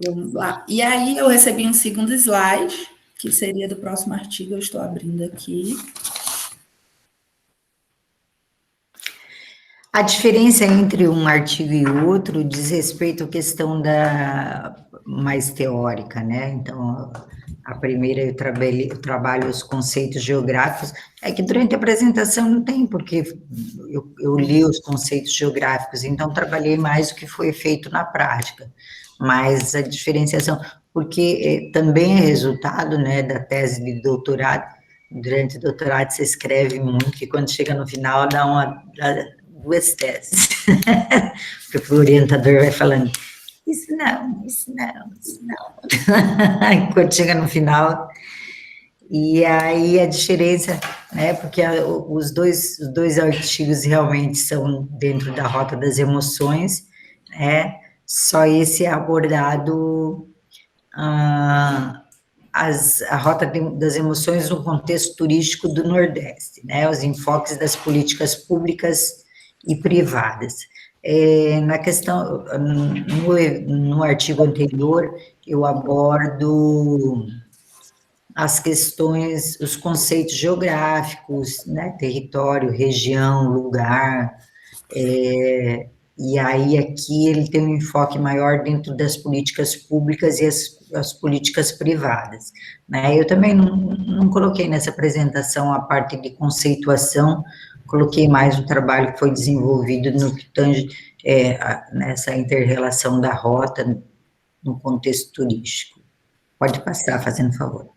Vamos lá. E aí eu recebi um segundo slide, que seria do próximo artigo, eu estou abrindo aqui. A diferença entre um artigo e outro diz respeito à questão mais teórica, né? Então, a primeira eu trabalho os conceitos geográficos, é que durante a apresentação não tem, porque eu li os conceitos geográficos, então trabalhei mais o que foi feito na prática, mas a diferenciação, porque também é resultado, né, da tese de doutorado. Durante o doutorado você escreve muito, que quando chega no final dá duas teses, porque o orientador vai falando, isso não. Quando chega no final, e aí a diferença, né, porque os dois artigos realmente são dentro da Rota das Emoções, né, só esse é abordado a Rota das Emoções no contexto turístico do Nordeste, né, os enfoques das políticas públicas e privadas. Na questão, no artigo anterior, eu abordo as questões, os conceitos geográficos, né, território, região, lugar, E aí aqui ele tem um enfoque maior dentro das políticas públicas e as políticas privadas, né? Eu também não coloquei nessa apresentação a parte de conceituação, coloquei mais o trabalho que foi desenvolvido no que tange nessa inter-relação da rota no contexto turístico. Pode passar, fazendo favor.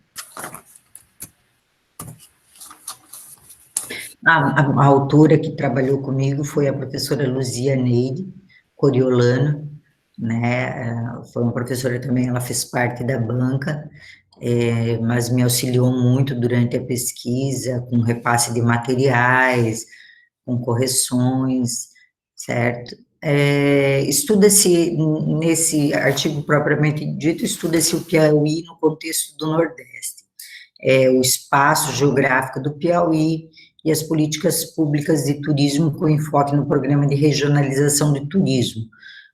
A autora que trabalhou comigo foi a professora Luzia Neide Coriolano, né, foi uma professora também, ela fez parte da banca, mas me auxiliou muito durante a pesquisa, com repasse de materiais, com correções, certo? Estuda-se, nesse artigo propriamente dito, estuda-se o Piauí no contexto do Nordeste, o espaço geográfico do Piauí, e as políticas públicas de turismo com enfoque no programa de regionalização de turismo.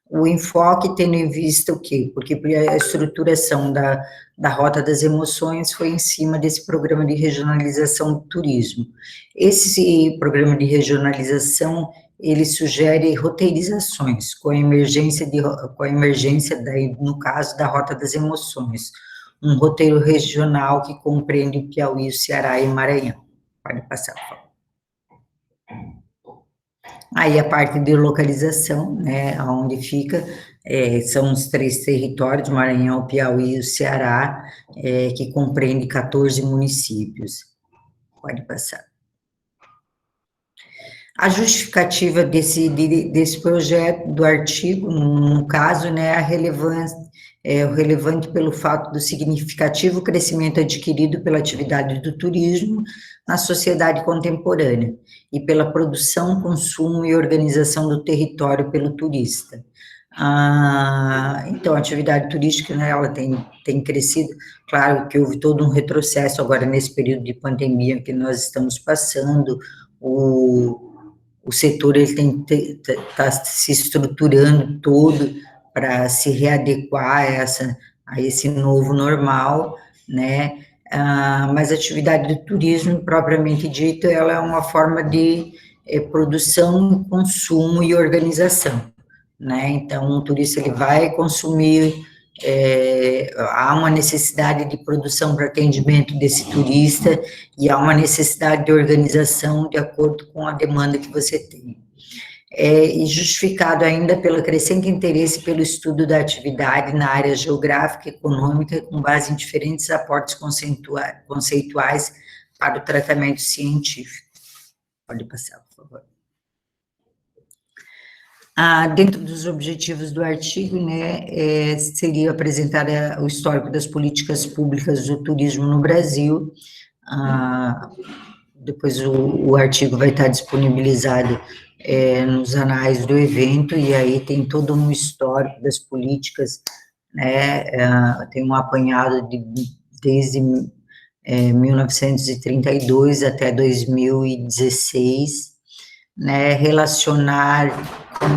O enfoque tendo em vista o quê? Porque a estruturação da Rota das Emoções foi em cima desse programa de regionalização do turismo. Esse programa de regionalização, ele sugere roteirizações, com a emergência, daí, no caso, da Rota das Emoções, um roteiro regional que compreende o Piauí, o Ceará e o Maranhão. Pode passar, por favor. Aí a parte de localização, né, onde fica, são os 3 territórios, Maranhão, Piauí e o Ceará, que compreende 14 municípios. Pode passar. A justificativa desse projeto, do artigo, no caso, né, a relevância, o relevante pelo fato do significativo crescimento adquirido pela atividade do turismo na sociedade contemporânea e pela produção, consumo e organização do território pelo turista. Então, a atividade turística, né, ela tem crescido, claro que houve todo um retrocesso agora nesse período de pandemia que nós estamos passando, o setor está se estruturando todo para se readequar a esse novo normal, né, mas a atividade do turismo, propriamente dita, ela é uma forma de produção, consumo e organização, né, então o turista ele vai consumir, há uma necessidade de produção para atendimento desse turista e há uma necessidade de organização de acordo com a demanda que você tem. E justificado ainda pelo crescente interesse pelo estudo da atividade na área geográfica e econômica, com base em diferentes aportes conceituais para o tratamento científico. Pode passar, por favor. Dentro dos objetivos do artigo, né, seria apresentar o histórico das políticas públicas do turismo no Brasil. Depois o artigo vai estar disponibilizado nos anais do evento, e aí tem todo um histórico das políticas, né, tem um apanhado desde 1932 até 2016, né, relacionar como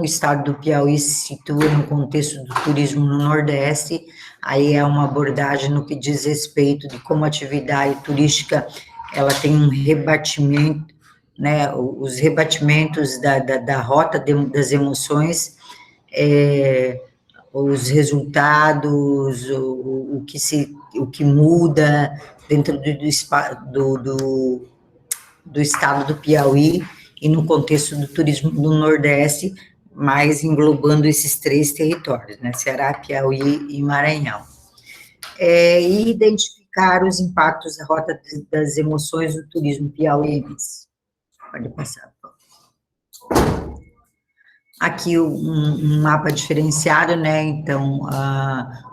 o estado do Piauí se situa no contexto do turismo no Nordeste. Aí é uma abordagem no que diz respeito de como a atividade turística, ela tem um rebatimento, né, os rebatimentos da rota das emoções, os resultados, o que muda dentro do estado do Piauí e no contexto do turismo do Nordeste, mas englobando esses 3 territórios, né, Ceará, Piauí e Maranhão. E identificar os impactos da rota das emoções do turismo piauiense. Pode passar. Aqui um mapa diferenciado, né, então,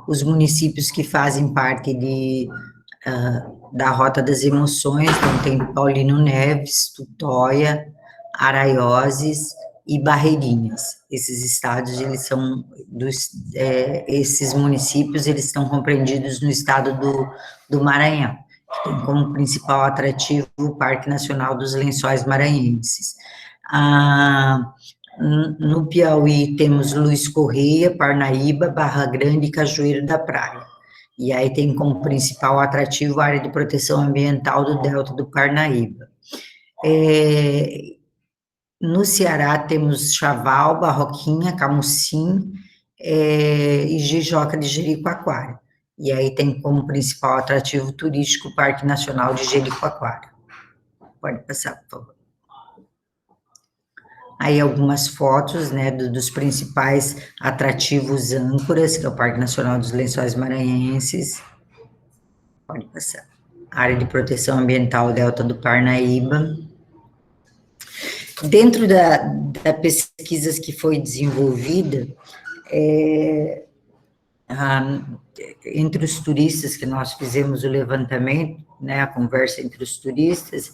os municípios que fazem parte da Rota das Emoções, então tem Paulino Neves, Tutóia, Araioses e Barreirinhas. Esses estados, eles são, esses municípios, eles estão compreendidos no estado do Maranhão, que tem como principal atrativo o Parque Nacional dos Lençóis Maranhenses. No Piauí temos Luiz Correia, Parnaíba, Barra Grande e Cajueiro da Praia. E aí tem como principal atrativo a área de proteção ambiental do Delta do Parnaíba. No Ceará temos Chaval, Barroquinha, Camucim e Jijoca de Jericoacoara. E aí tem como principal atrativo turístico o Parque Nacional de Jericoacoara. Pode passar, por favor. Aí algumas fotos, né, dos principais atrativos âncoras, que é o Parque Nacional dos Lençóis Maranhenses. Pode passar. Área de Proteção Ambiental Delta do Parnaíba. Dentro da pesquisa que foi desenvolvida, entre os turistas que nós fizemos o levantamento, né, a conversa entre os turistas,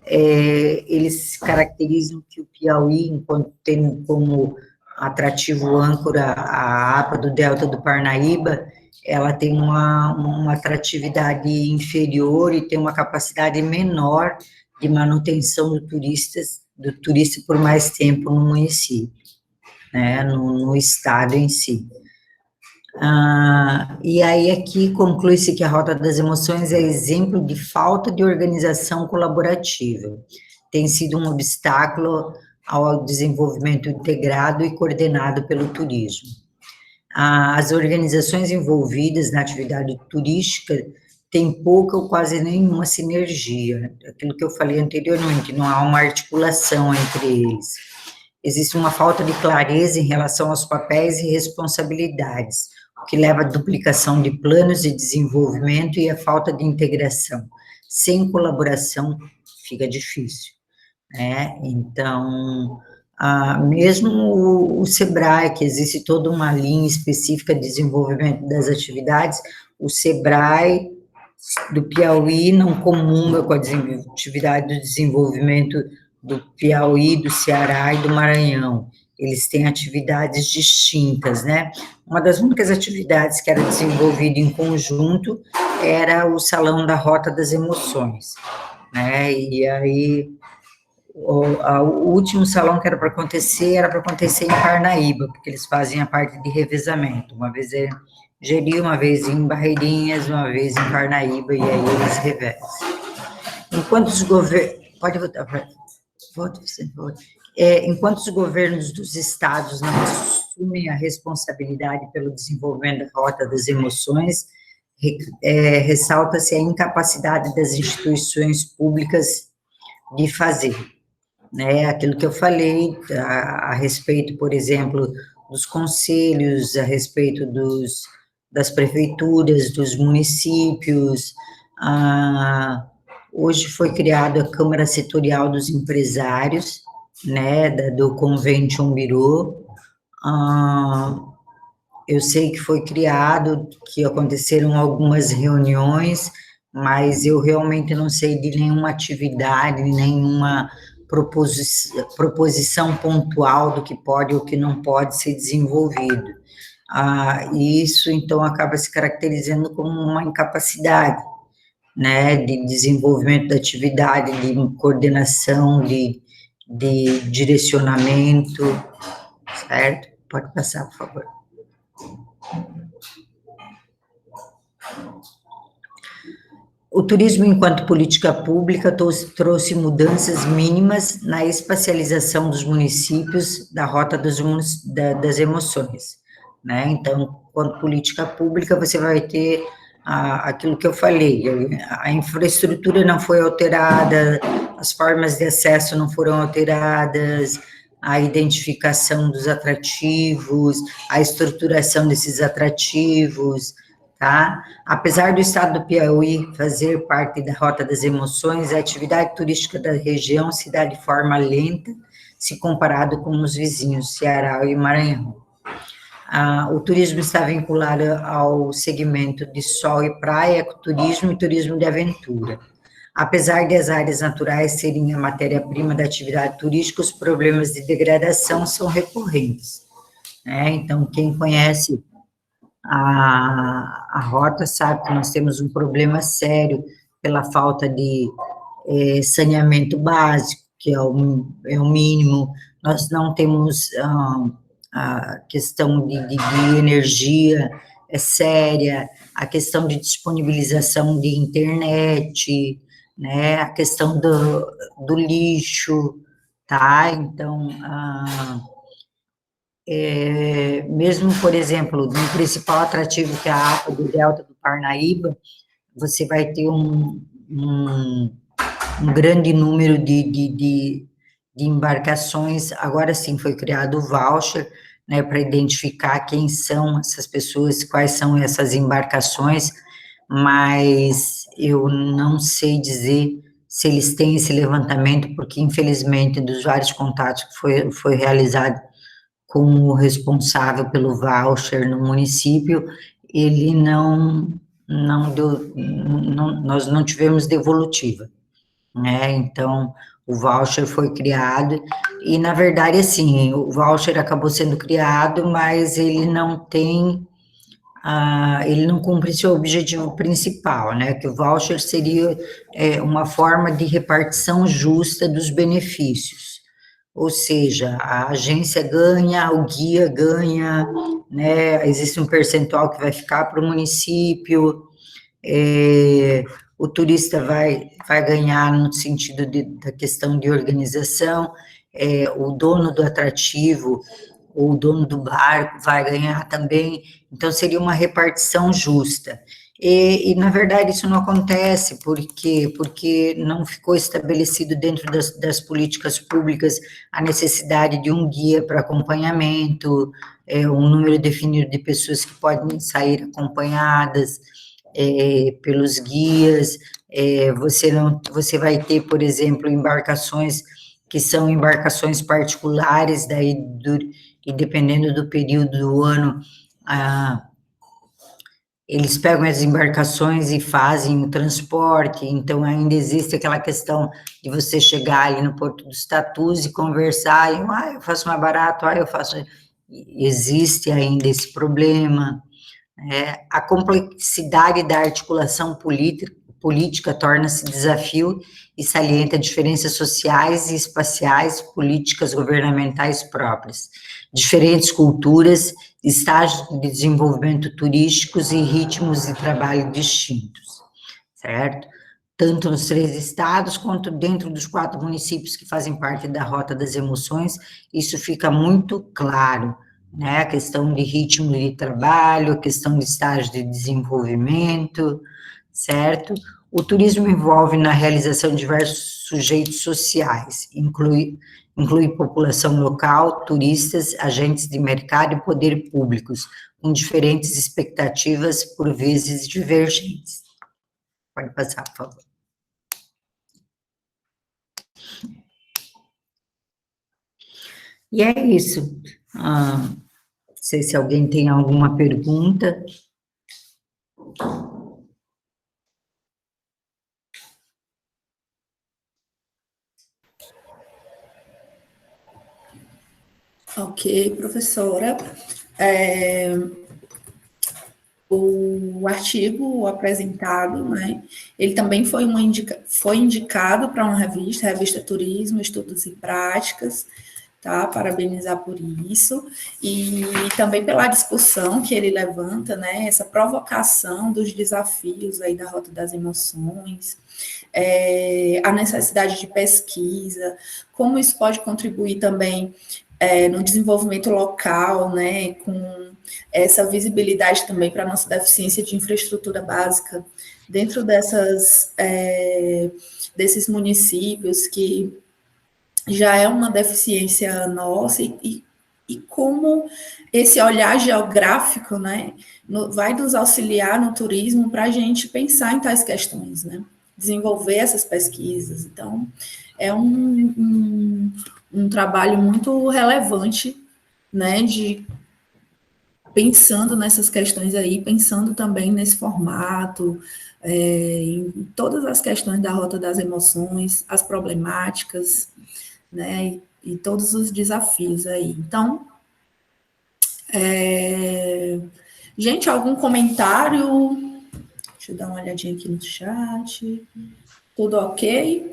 eles caracterizam que o Piauí, enquanto tem como atrativo âncora a APA do Delta do Parnaíba, ela tem uma atratividade inferior e tem uma capacidade menor de manutenção do turista por mais tempo no município, né, no estado em si. E aí aqui conclui-se que a Rota das Emoções é exemplo de falta de organização colaborativa. Tem sido um obstáculo ao desenvolvimento integrado e coordenado pelo turismo. As organizações envolvidas na atividade turística têm pouca ou quase nenhuma sinergia. Aquilo que eu falei anteriormente, não há uma articulação entre eles. Existe uma falta de clareza em relação aos papéis e responsabilidades, o que leva à duplicação de planos de desenvolvimento e à falta de integração. Sem colaboração, fica difícil, né? Então, mesmo o SEBRAE, que existe toda uma linha específica de desenvolvimento das atividades, o SEBRAE do Piauí não comunga com a atividade do desenvolvimento do Piauí, do Ceará e do Maranhão. Eles têm atividades distintas, né? Uma das únicas atividades que era desenvolvida em conjunto era o Salão da Rota das Emoções, né? E aí, o último salão que era para acontecer em Parnaíba, porque eles fazem a parte de revezamento. Uma vez em Jeri, uma vez em Barreirinhas, uma vez em Parnaíba, e aí eles revezam. Enquanto os governos... Pode votar, enquanto os governos dos estados não assumem a responsabilidade pelo desenvolvimento da Rota das Emoções, ressalta-se a incapacidade das instituições públicas de fazer, né? Aquilo que eu falei a respeito, por exemplo, dos conselhos, a respeito das prefeituras, dos municípios. Hoje foi criada a Câmara Setorial dos Empresários, né, do Convention Bureau. Eu sei que foi criado, que aconteceram algumas reuniões, mas eu realmente não sei de nenhuma atividade, nenhuma proposição pontual do que pode ou que não pode ser desenvolvido. E isso, então, acaba se caracterizando como uma incapacidade, né, de desenvolvimento da atividade, de coordenação, de direcionamento, certo? Pode passar, por favor. O turismo, enquanto política pública, trouxe mudanças mínimas na espacialização dos municípios da Rota das Emoções, né? Então, enquanto política pública, você vai ter aquilo que eu falei, a infraestrutura não foi alterada, as formas de acesso não foram alteradas, a identificação dos atrativos, a estruturação desses atrativos, tá? Apesar do estado do Piauí fazer parte da Rota das Emoções, a atividade turística da região se dá de forma lenta, se comparado com os vizinhos, Ceará e Maranhão. O turismo está vinculado ao segmento de sol e praia, ecoturismo e turismo de aventura. Apesar de as áreas naturais serem a matéria-prima da atividade turística, os problemas de degradação são recorrentes, né? Então, quem conhece a rota sabe que nós temos um problema sério pela falta de saneamento básico, que é o mínimo. Nós não temos a questão de energia é séria, a questão de disponibilização de internet, né, a questão do lixo, tá? Então, mesmo, por exemplo, no principal atrativo, que é a APA do Delta do Parnaíba, você vai ter um grande número de embarcações. Agora sim foi criado o voucher, né, para identificar quem são essas pessoas, quais são essas embarcações, mas eu não sei dizer se eles têm esse levantamento, porque infelizmente dos vários contatos que foi realizado com o responsável pelo voucher no município, ele não deu, nós não tivemos devolutiva, né? Então, o voucher foi criado, e, na verdade, assim, o voucher acabou sendo criado, mas ele não tem, ele não cumpre seu objetivo principal, né? Que o voucher seria uma forma de repartição justa dos benefícios, ou seja, a agência ganha, o guia ganha, né? Existe um percentual que vai ficar para o município, o turista vai ganhar no sentido da questão de organização, o dono do atrativo, ou o dono do barco vai ganhar também, então seria uma repartição justa. E na verdade, isso não acontece, porque não ficou estabelecido dentro das políticas públicas a necessidade de um guia para acompanhamento, um número definido de pessoas que podem sair acompanhadas, pelos guias. Você vai ter, por exemplo, embarcações que são embarcações particulares, daí, e dependendo do período do ano, eles pegam as embarcações e fazem o transporte, então ainda existe aquela questão de você chegar ali no Porto dos Tatus e conversar, e, eu faço mais barato, eu faço... Existe ainda esse problema. A complexidade da articulação política torna-se desafio e salienta diferenças sociais e espaciais, políticas governamentais próprias, diferentes culturas, estágios de desenvolvimento turísticos e ritmos de trabalho distintos, certo? Tanto nos 3 estados, quanto dentro dos 4 municípios que fazem parte da Rota das Emoções, isso fica muito claro, né? A questão de ritmo de trabalho, a questão de estágio de desenvolvimento, certo? O turismo envolve na realização de diversos sujeitos sociais, inclui população local, turistas, agentes de mercado e poder públicos, com diferentes expectativas, por vezes divergentes. Pode passar, por favor. E é isso. Não sei se alguém tem alguma pergunta. Ok, professora. O artigo apresentado, né, ele também foi indicado para uma revista Turismo, Estudos e Práticas, tá? Parabenizar por isso, e também pela discussão que ele levanta, né, essa provocação dos desafios aí da Rota das Emoções, a necessidade de pesquisa, como isso pode contribuir também no desenvolvimento local, né, com essa visibilidade também para a nossa deficiência de infraestrutura básica dentro desses municípios, que já é uma deficiência nossa, e como esse olhar geográfico, né, vai nos auxiliar no turismo para a gente pensar em tais questões, né, desenvolver essas pesquisas. Então, é um trabalho muito relevante, né, pensando nessas questões aí, pensando também nesse formato, em todas as questões da Rota das Emoções, as problemáticas, né, e todos os desafios aí. Então, gente, algum comentário? Deixa eu dar uma olhadinha aqui no chat. Tudo ok?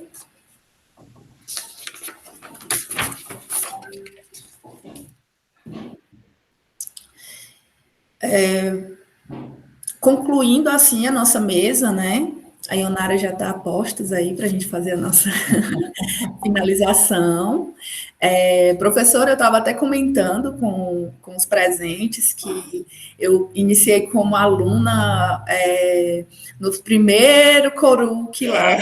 Concluindo assim a nossa mesa, né? A Ionara já está a postos aí para a gente fazer a nossa finalização. Professora, eu estava até comentando com os presentes que eu iniciei como aluna no primeiro Coruc lá.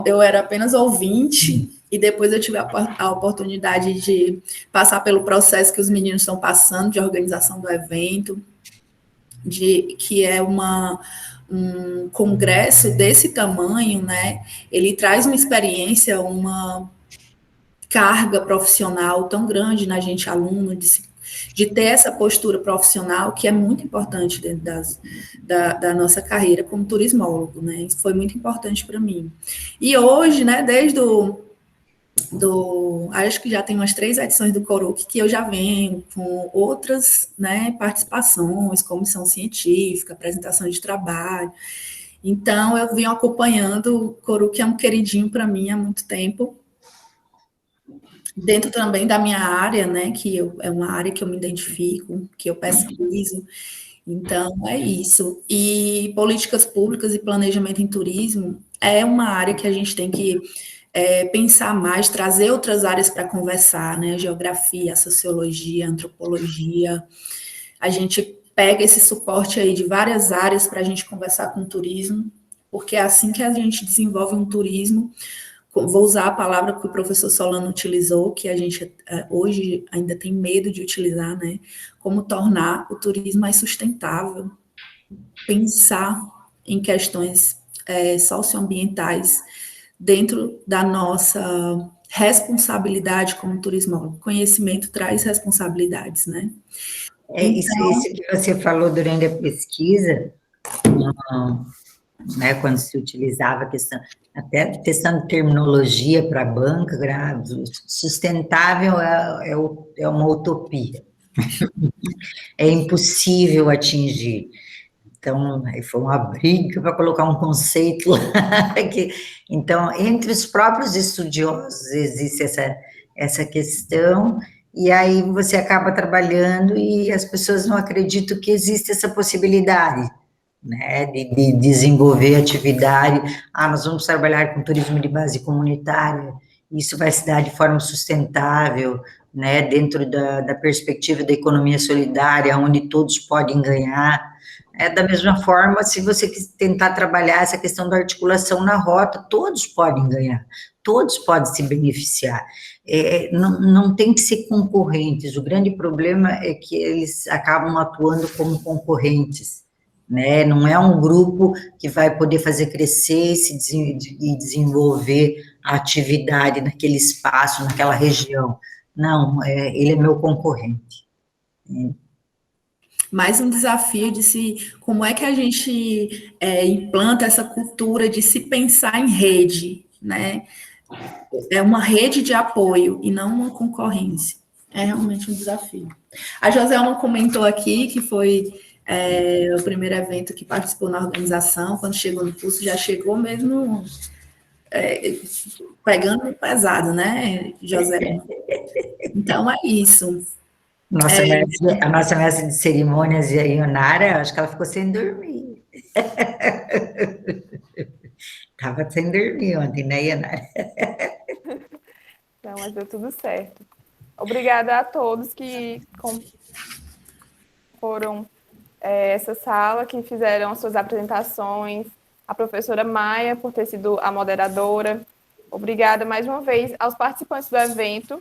Eu era apenas ouvinte, e depois eu tive a oportunidade de passar pelo processo que os meninos estão passando, de organização do evento, que é um congresso desse tamanho, né? Ele traz uma experiência, uma carga profissional tão grande na gente, aluno, de ter essa postura profissional, que é muito importante dentro da nossa carreira como turismólogo, né? Isso foi muito importante para mim. E hoje, né, desde acho que já tem umas 3 edições do Coruc que eu já venho com outras, né, participações, comissão científica, apresentação de trabalho. Então, eu vim acompanhando o Coruc, que é um queridinho para mim há muito tempo, dentro também da minha área, né, é uma área que eu me identifico, que eu pesquiso. Então, é isso. E políticas públicas e planejamento em turismo é uma área que a gente tem que pensar mais, trazer outras áreas para conversar, né? Geografia, sociologia, antropologia. A gente pega esse suporte aí de várias áreas para a gente conversar com o turismo, porque é assim que a gente desenvolve um turismo. Vou usar a palavra que o professor Solano utilizou, que a gente hoje ainda tem medo de utilizar, né? Como tornar o turismo mais sustentável, pensar em questões socioambientais dentro da nossa responsabilidade como turismólogo. Conhecimento traz responsabilidades, né? Isso que você falou durante a pesquisa, né, quando se utilizava até a questão de terminologia para a banca, sustentável é uma utopia. É impossível atingir. Então, foi uma briga para colocar um conceito lá. Então, entre os próprios estudiosos existe essa questão, e aí você acaba trabalhando e as pessoas não acreditam que existe essa possibilidade, né, de desenvolver atividade. Nós vamos trabalhar com turismo de base comunitária, isso vai se dar de forma sustentável, né, dentro da perspectiva da economia solidária, onde todos podem ganhar. Da mesma forma, se você tentar trabalhar essa questão da articulação na rota, todos podem ganhar, todos podem se beneficiar. Não tem que ser concorrentes, o grande problema é que eles acabam atuando como concorrentes, né? Não é um grupo que vai poder fazer crescer e desenvolver a atividade naquele espaço, naquela região. Não, ele é meu concorrente. Mais um desafio como é que a gente implanta essa cultura de se pensar em rede, né? É uma rede de apoio e não uma concorrência. É realmente um desafio. A Joselma comentou aqui que foi o primeiro evento que participou na organização, quando chegou no curso, já chegou mesmo pegando pesado, né, Joselma? Então, é isso. A nossa mestre de cerimônias, a Ionara, acho que ela ficou sem dormir. Estava sem dormir ontem, né, Ionara? Não, mas deu tudo certo. Obrigada a todos que foram essa sala, que fizeram as suas apresentações, a professora Maia por ter sido a moderadora. Obrigada mais uma vez aos participantes do evento.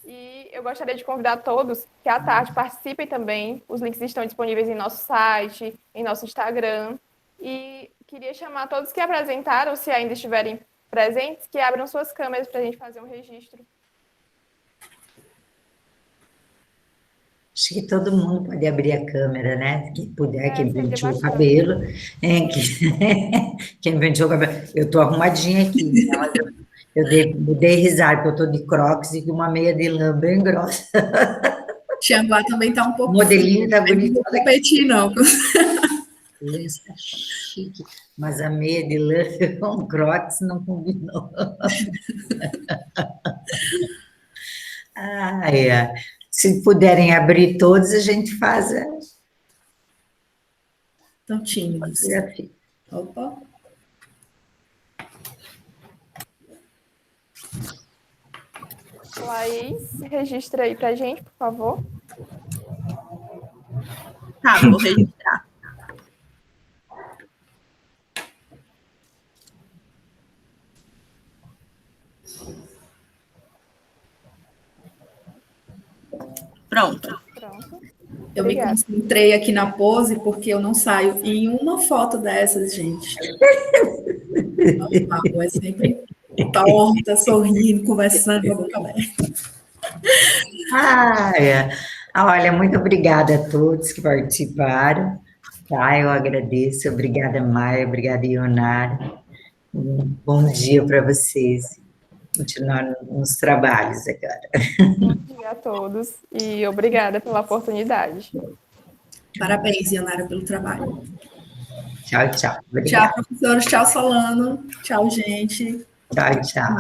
E eu gostaria de convidar todos que à tarde participem também. Os links estão disponíveis em nosso site, em nosso Instagram. E queria chamar todos que apresentaram, se ainda estiverem presentes, que abram suas câmeras para a gente fazer um registro. Acho que todo mundo pode abrir a câmera, né? Quem puder, quem penteou o bastante. cabelo. Quem penteou o cabelo. Eu estou arrumadinha aqui, né? Mas eu dei risada, porque eu estou de crocs e com uma meia de lã bem grossa. Tianguá também está um pouco... O modelinho está bonito. Não vou competir, não. Lã está chique, mas a meia de lã com crocs não combinou. Se puderem abrir todos, a gente faz. Tão tímidos. Opa. Laís, registra aí pra gente, por favor. Tá, vou registrar. Pronto. Pronto. Eu me Obrigada. concentrei aqui na pose porque eu não saio em uma foto dessas, gente. Normal, é sempre torta, sorrindo, conversando com a boca aberta. Ah, é. Olha, muito obrigada a todos que participaram, tá? Eu agradeço, obrigada, Maia, obrigada, Ionara. Um bom dia para vocês, continuar nos trabalhos agora. Bom dia a todos e obrigada pela oportunidade. Parabéns, Ionara, pelo trabalho. Tchau, tchau. Tchau, Obrigada. professores. Tchau, Solano. Tchau, gente. Tchau, tchau.